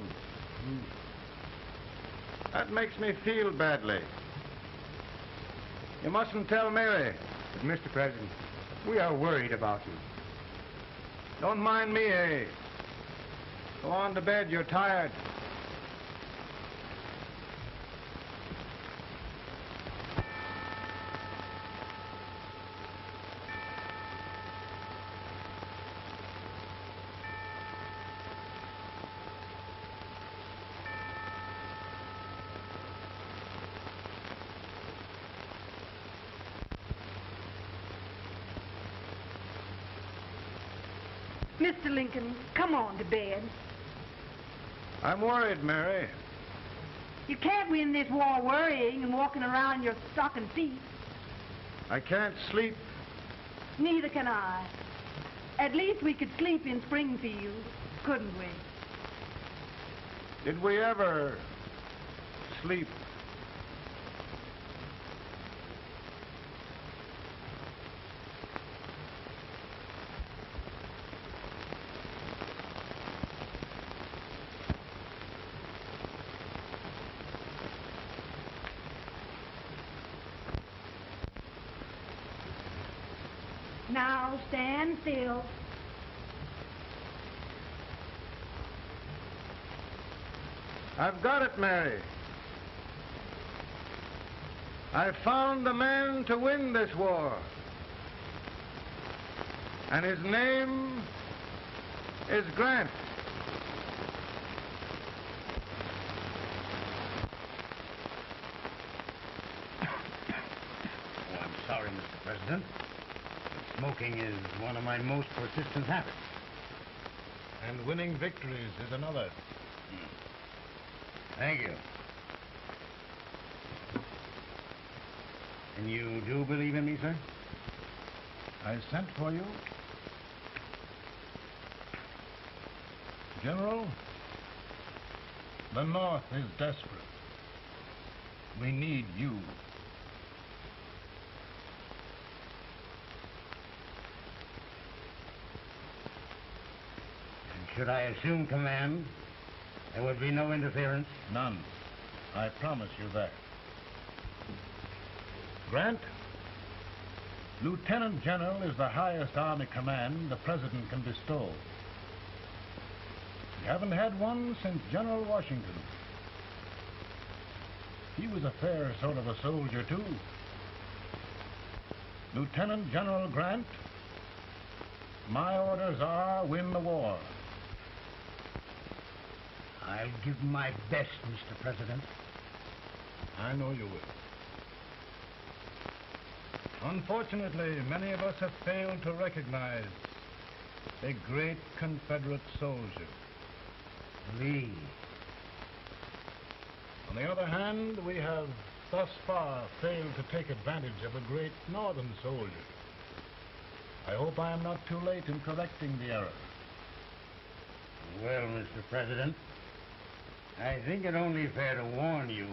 Speaker 5: That makes me feel badly. You mustn't tell Mary.
Speaker 17: But, Mr. President, we are worried about you.
Speaker 5: Don't mind me, eh? Go on to bed. You're tired.
Speaker 13: Mr. Lincoln, come on to bed.
Speaker 5: I'm worried, Mary.
Speaker 13: You can't win this war worrying and walking around in your stocking feet.
Speaker 5: I can't sleep.
Speaker 13: Neither can I. At least we could sleep in Springfield, couldn't we?
Speaker 5: Did we ever sleep?
Speaker 13: Now stand still.
Speaker 5: I've got it, Mary. I've found the man to win this war. And his name is Grant.
Speaker 10: Oh, I'm sorry, Mr. President. Smoking is one of my most persistent habits.
Speaker 5: And winning victories is another.
Speaker 10: Thank you. And you do believe in me, sir?
Speaker 5: I sent for you. General, the North is desperate. We need you.
Speaker 10: And should I assume command, there would be no interference?
Speaker 5: None. I promise you that. Grant, Lieutenant General is the highest army command the President can bestow. We haven't had one since General Washington. He was a fair sort of a soldier, too. Lieutenant General Grant, my orders are win the war.
Speaker 10: I'll give my best, Mr. President.
Speaker 5: I know you will. Unfortunately, many of us have failed to recognize a great Confederate soldier,
Speaker 10: Lee.
Speaker 5: On the other hand, we have thus far failed to take advantage of a great Northern soldier. I hope I am not too late in correcting the error.
Speaker 10: Well, Mr. President, I think it only fair to warn you.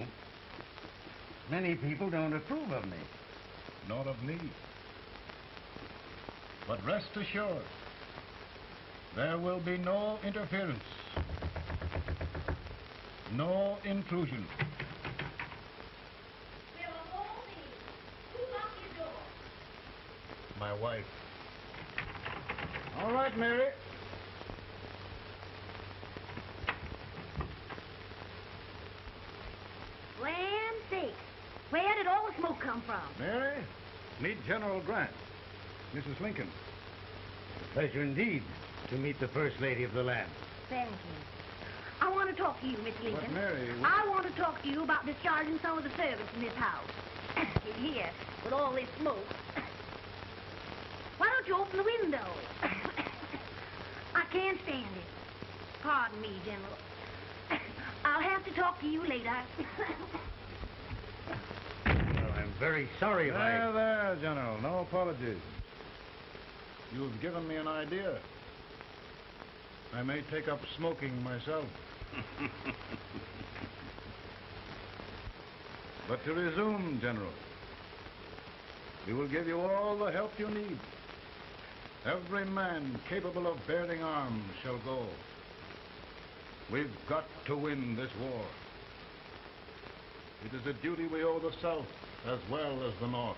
Speaker 10: Many people don't approve of me.
Speaker 5: Nor of me. But rest assured, there will be no interference. No intrusion. My wife. All right, Mary.
Speaker 3: Land sakes. Where did all the smoke come from?
Speaker 5: Mary, meet General Grant, Mrs. Lincoln.
Speaker 10: A pleasure indeed to meet the First Lady of the land.
Speaker 3: Thank you. I want to talk to you, Miss Lincoln.
Speaker 5: But, Mary,
Speaker 3: I want to talk to you about discharging some of the servants in this house. In here, with all this smoke. Why don't you open the window? I can't stand it. Pardon me, General. I'll have to talk to you later.
Speaker 10: Well, I'm very sorry if
Speaker 5: There, General. No apologies. You've given me an idea. I may take up smoking myself. But to resume, General, we will give you all the help you need. Every man capable of bearing arms shall go. We've got to win this war. It is a duty we owe the South as well as the North.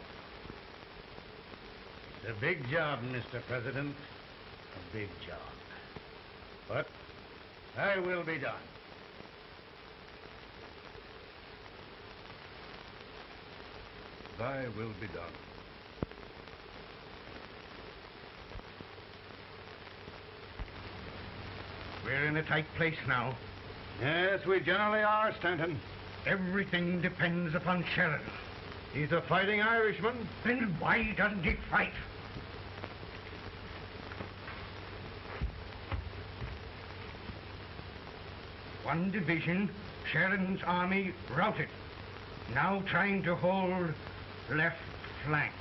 Speaker 10: It's a big job, Mr. President. A big job. But I will be done.
Speaker 5: Thy will be done.
Speaker 10: We're in a tight place now.
Speaker 5: Yes, we generally are, Stanton.
Speaker 10: Everything depends upon Sheridan.
Speaker 5: He's a fighting Irishman.
Speaker 10: Then why doesn't he fight? One division, Sheridan's army, routed. Now trying to hold left flank.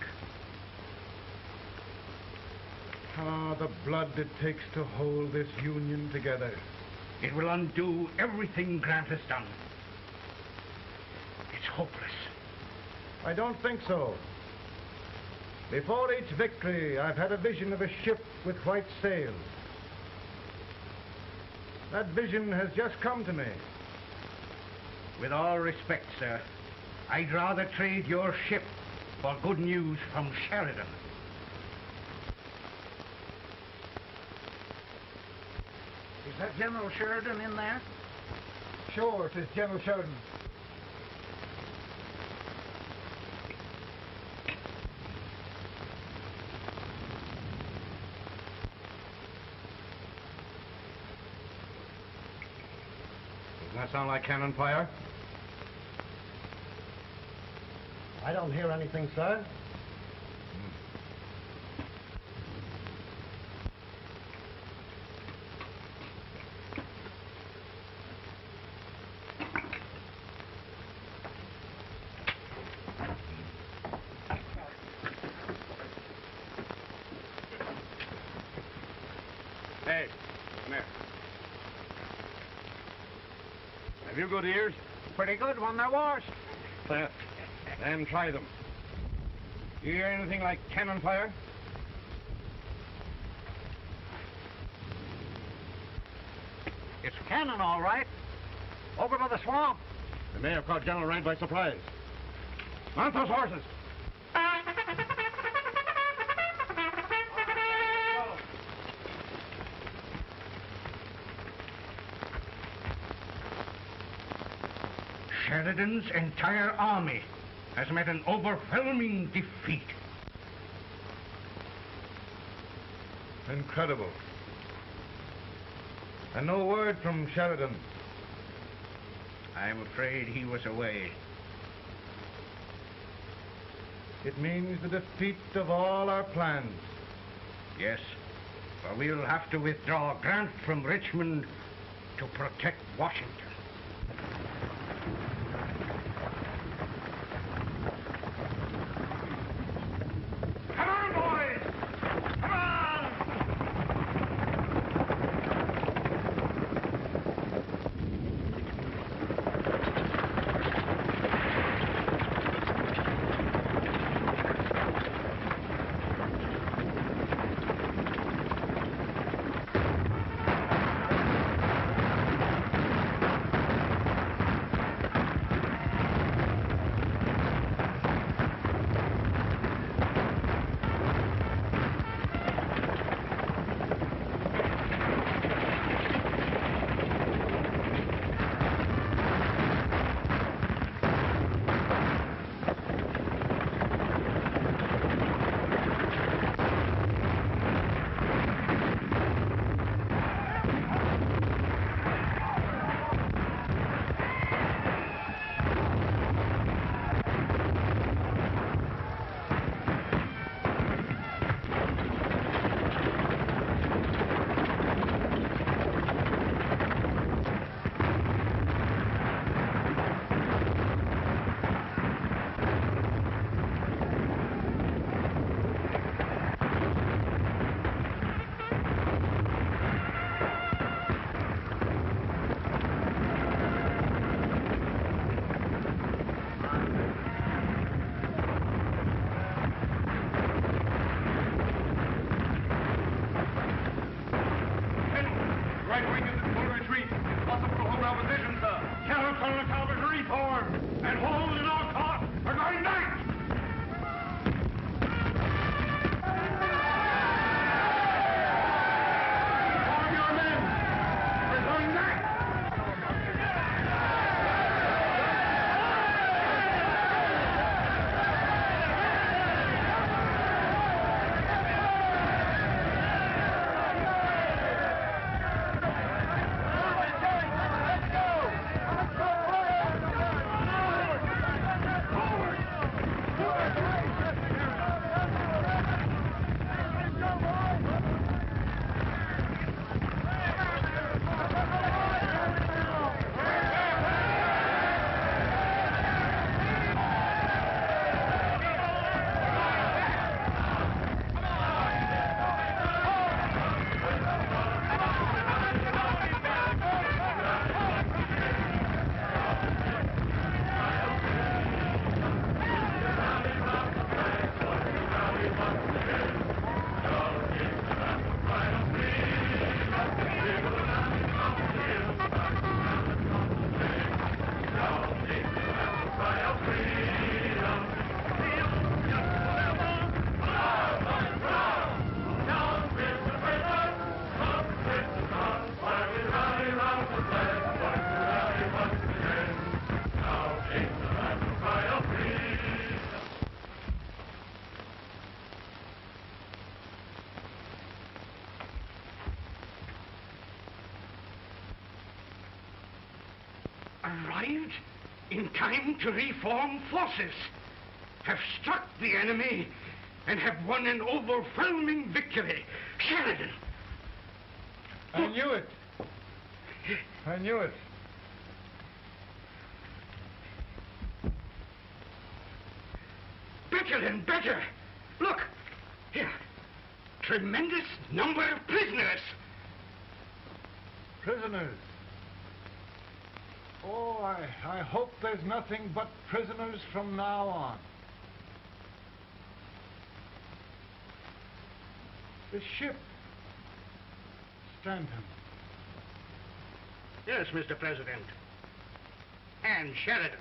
Speaker 5: Ah, the blood it takes to hold this Union together.
Speaker 10: It will undo everything Grant has done. It's hopeless.
Speaker 5: I don't think so. Before each victory, I've had a vision of a ship with white sails. That vision has just come to me.
Speaker 10: With all respect, sir, I'd rather trade your ship for good news from Sheridan.
Speaker 12: Is that General Sheridan in there?
Speaker 2: Sure, it is General Sheridan.
Speaker 5: Doesn't that sound like cannon fire?
Speaker 2: I don't hear anything, sir.
Speaker 5: Hey, come here. Have you good ears?
Speaker 12: Pretty good when they're washed.
Speaker 5: Then try them. You hear anything like cannon fire?
Speaker 12: It's cannon, all right. Over by the swamp.
Speaker 5: They may have caught General Grant by surprise. Mount those horses.
Speaker 17: Sheridan's entire army has met an overwhelming defeat.
Speaker 7: Incredible. And no word from Sheridan.
Speaker 17: I'm afraid he was away.
Speaker 7: It means the defeat of all our plans.
Speaker 17: Yes, for we'll have to withdraw Grant from Richmond to protect Washington.
Speaker 6: Come on, boys! Come on!
Speaker 17: Arrived in time to reform forces, have struck the enemy, and have won an overwhelming victory. Sheridan!
Speaker 7: I knew it. I knew it.
Speaker 17: Better and better. Look, here. Tremendous number of prisoners.
Speaker 7: Prisoners? Oh, I hope there's nothing but prisoners from now on. The ship. Stanton.
Speaker 17: Yes, Mr. President. And Sheridan.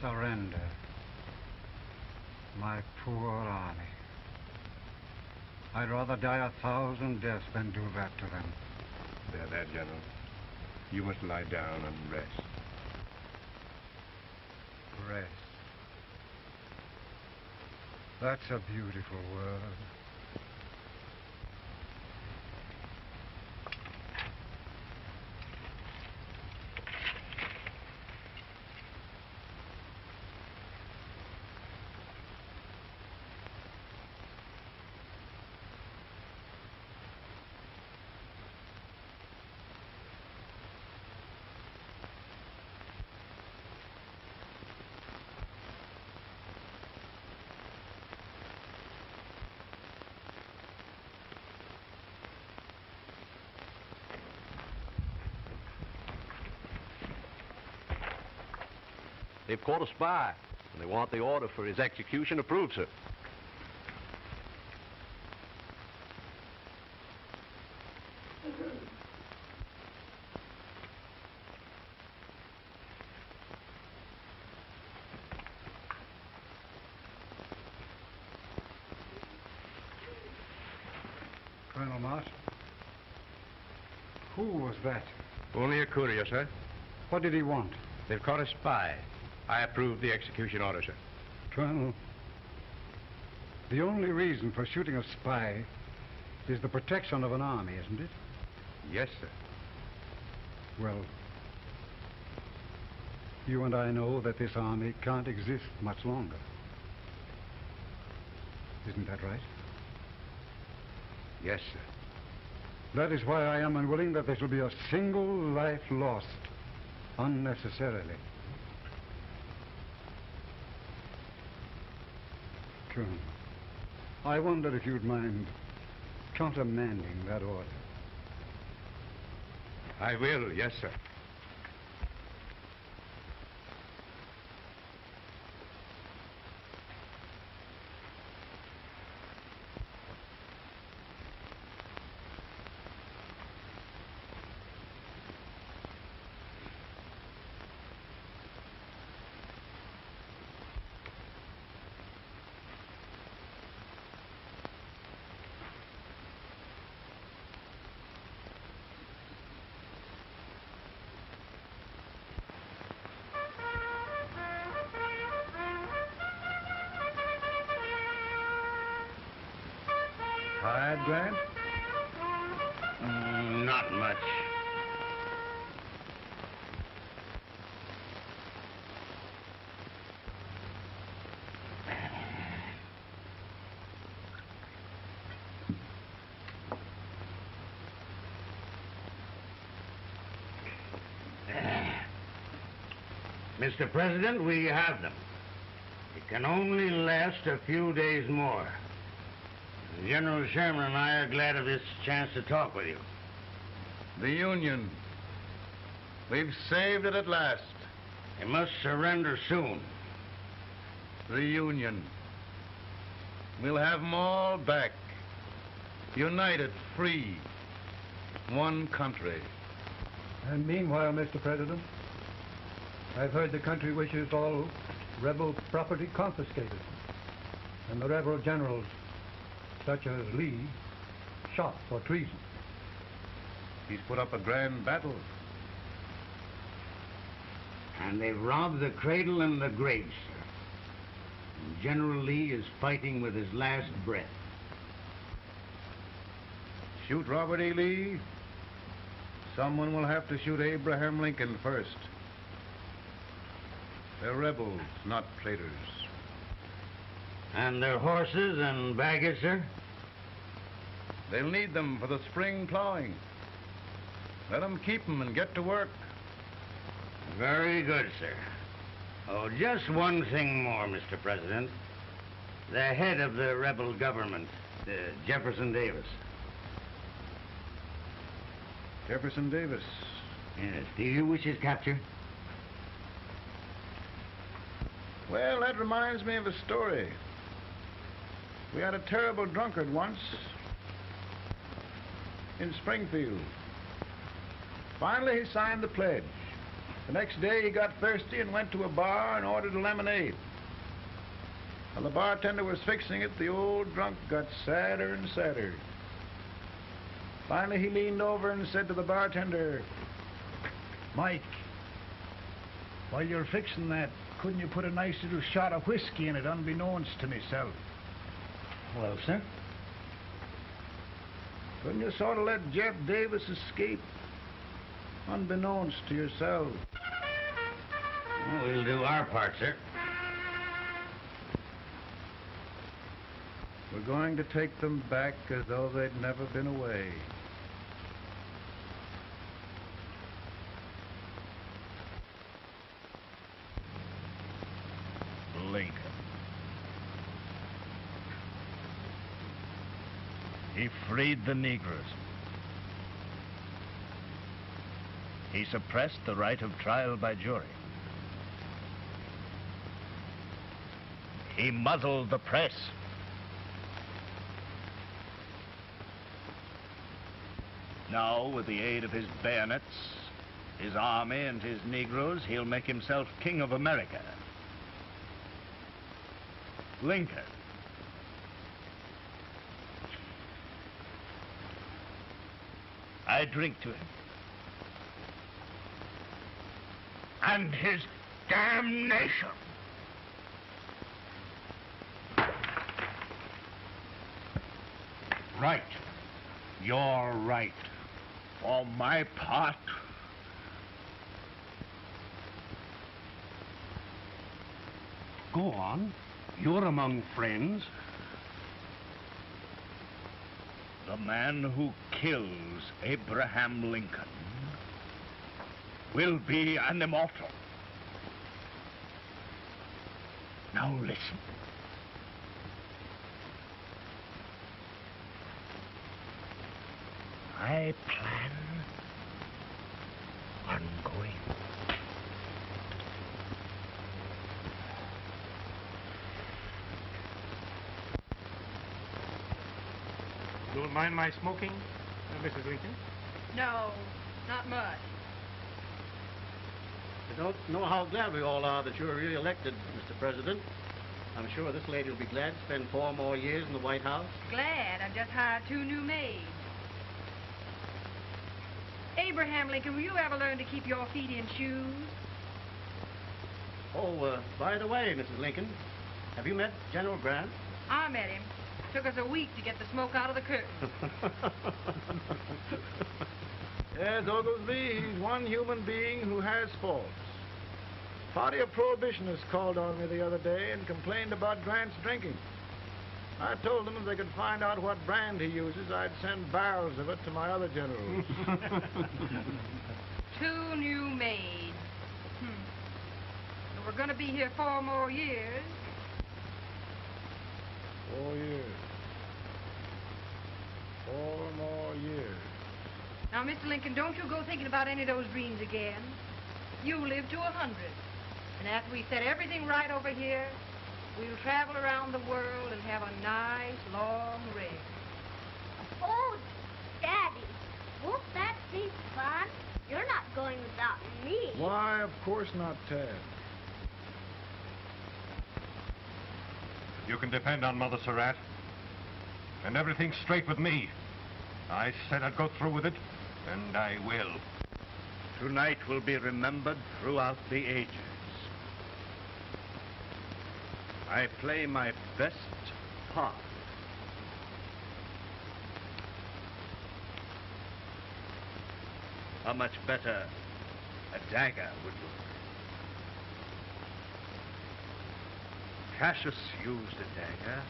Speaker 20: Surrender. My poor army. I'd rather die 1,000 deaths than do that to them.
Speaker 8: There, General. You must lie down and rest.
Speaker 20: Rest. That's a beautiful word.
Speaker 14: They've caught a spy, and they want the order for his execution approved, sir.
Speaker 20: Colonel Marsh? Who was that?
Speaker 8: Only a courier, sir.
Speaker 20: What did he want?
Speaker 8: They've caught a spy. I approve the execution order, sir.
Speaker 20: Colonel, the only reason for shooting a spy is the protection of an army, isn't it?
Speaker 8: Yes, sir.
Speaker 20: Well, you and I know that this army can't exist much longer. Isn't that right?
Speaker 8: Yes, sir.
Speaker 20: That is why I am unwilling that there shall be a single life lost unnecessarily. Colonel, I wonder if you'd mind countermanding that order.
Speaker 8: I will, yes, sir.
Speaker 20: Tired, Grant?
Speaker 10: Not much. Mr. President, we have them. It can only last a few days more. General Sherman and I are glad of this chance to talk with you.
Speaker 5: The Union. We've saved it at last.
Speaker 10: You must surrender soon.
Speaker 5: The Union. We'll have them all back. United, free. One country.
Speaker 20: And meanwhile, Mr. President, I've heard the country wishes all rebel property confiscated, and the rebel generals, such as Lee, shot for treason.
Speaker 5: He's put up a grand battle.
Speaker 10: And they've robbed the cradle and the grave, sir. And General Lee is fighting with his last breath.
Speaker 5: Shoot Robert E. Lee? Someone will have to shoot Abraham Lincoln first. They're rebels, not traitors.
Speaker 10: And their horses and baggage, sir?
Speaker 5: They'll need them for the spring plowing. Let them keep them and get to work.
Speaker 10: Very good, sir. Oh, just one thing more, Mr. President. The head of the rebel government, Jefferson Davis.
Speaker 5: Jefferson Davis?
Speaker 10: Yes. Do you wish his capture?
Speaker 5: Well, that reminds me of a story. We had a terrible drunkard once in Springfield. Finally, he signed the pledge. The next day he got thirsty and went to a bar and ordered a lemonade. While the bartender was fixing it, the old drunk got sadder and sadder. Finally, he leaned over and said to the bartender, "Mike, while you're fixing that, couldn't you put a nice little shot of whiskey in it, unbeknownst to myself?"
Speaker 10: Well, sir?
Speaker 5: Couldn't you sort of let Jeff Davis escape, unbeknownst to yourself?
Speaker 10: Well, we'll do our part, sir.
Speaker 5: We're going to take them back as though they'd never been away.
Speaker 21: Lincoln. He freed the Negroes. He suppressed the right of trial by jury. He muzzled the press. Now, with the aid of his bayonets, his army, and his Negroes, he'll make himself king of America. Lincoln. I drink to him. And his damnation. Right. You're right. For my part,
Speaker 17: Go on. You're among friends.
Speaker 21: the man who kills Abraham Lincoln will be an immortal. Now listen. I plan on going.
Speaker 2: Don't mind my smoking, Mrs. Lincoln?
Speaker 9: No, not much.
Speaker 17: I don't know how glad we all are that you're re-elected, Mr. President. I'm sure this lady will be glad to spend 4 more years in the White House.
Speaker 9: Glad I've just hired 2 new maids. Abraham Lincoln, will you ever learn to keep your feet in shoes?
Speaker 17: Oh, by the way, Mrs. Lincoln, have you met General Grant?
Speaker 9: I met him. Took us a week to get the smoke out of the curtain.
Speaker 5: Yes, Oglesby, he's one human being who has faults. A party of prohibitionists called on me the other day and complained about Grant's drinking. I told them if they could find out what brand he uses, I'd send barrels of it to my other generals.
Speaker 9: 2 new maids. And we're going to be here 4 more years.
Speaker 5: 4 years. 4 more years.
Speaker 9: Now, Mr. Lincoln, don't you go thinking about any of those dreams again. You live to 100. And after we set everything right over here, we'll travel around the world and have a nice, long rest.
Speaker 3: Oh, Daddy, won't that be fun? You're not going without me.
Speaker 5: Why, of course not, Tad.
Speaker 15: You can depend on Mother Surratt. And everything's straight with me. I said I'd go through with it, and I will.
Speaker 21: Tonight will be remembered throughout the ages. I play my best part. How much better a dagger would look. Cassius used a dagger.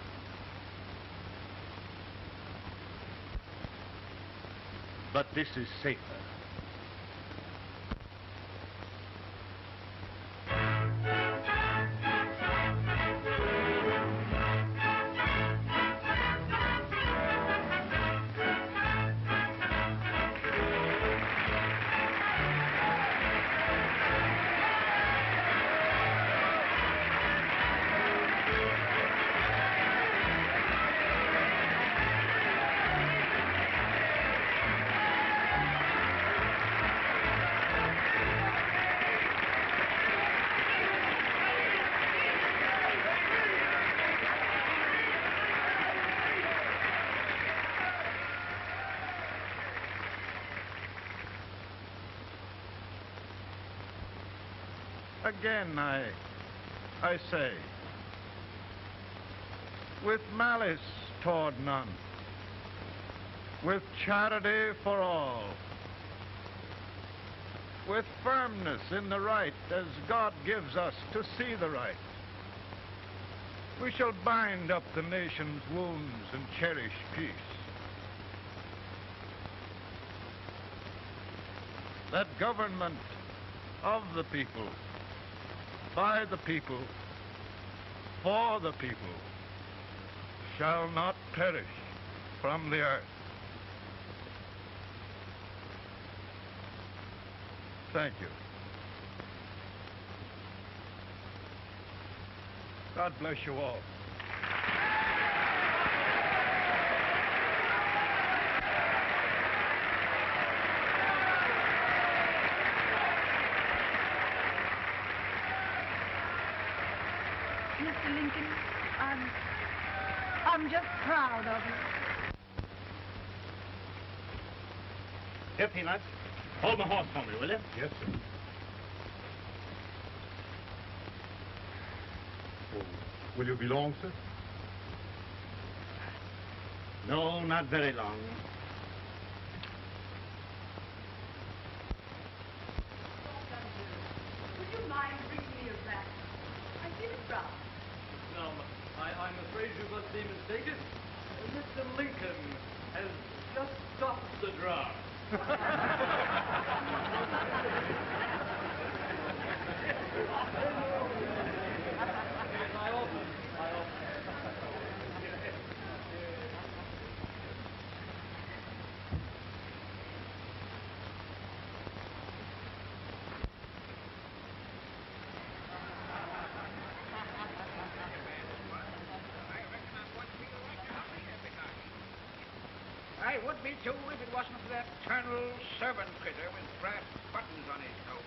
Speaker 21: But this is safer.
Speaker 5: Again, I say, with malice toward none, with charity for all, with firmness in the right as God gives us to see the right, we shall bind up the nation's wounds and cherish peace. That government of the people, by the people, for the people, shall not perish from the earth. Thank you. God bless you all.
Speaker 13: Mr. Lincoln, I'm just proud of you.
Speaker 10: Here, Peanuts. Hold my horse for me, will you?
Speaker 15: Yes, sir. Oh, will you be long, sir?
Speaker 10: No, not very long.
Speaker 13: Would you mind bringing me a rat? I feel it brown.
Speaker 6: Now, I'm afraid you must be mistaken. Mr. Lincoln has just stopped the draft.
Speaker 8: I would be too if it wasn't for that eternal servant critter with brass buttons on his coat.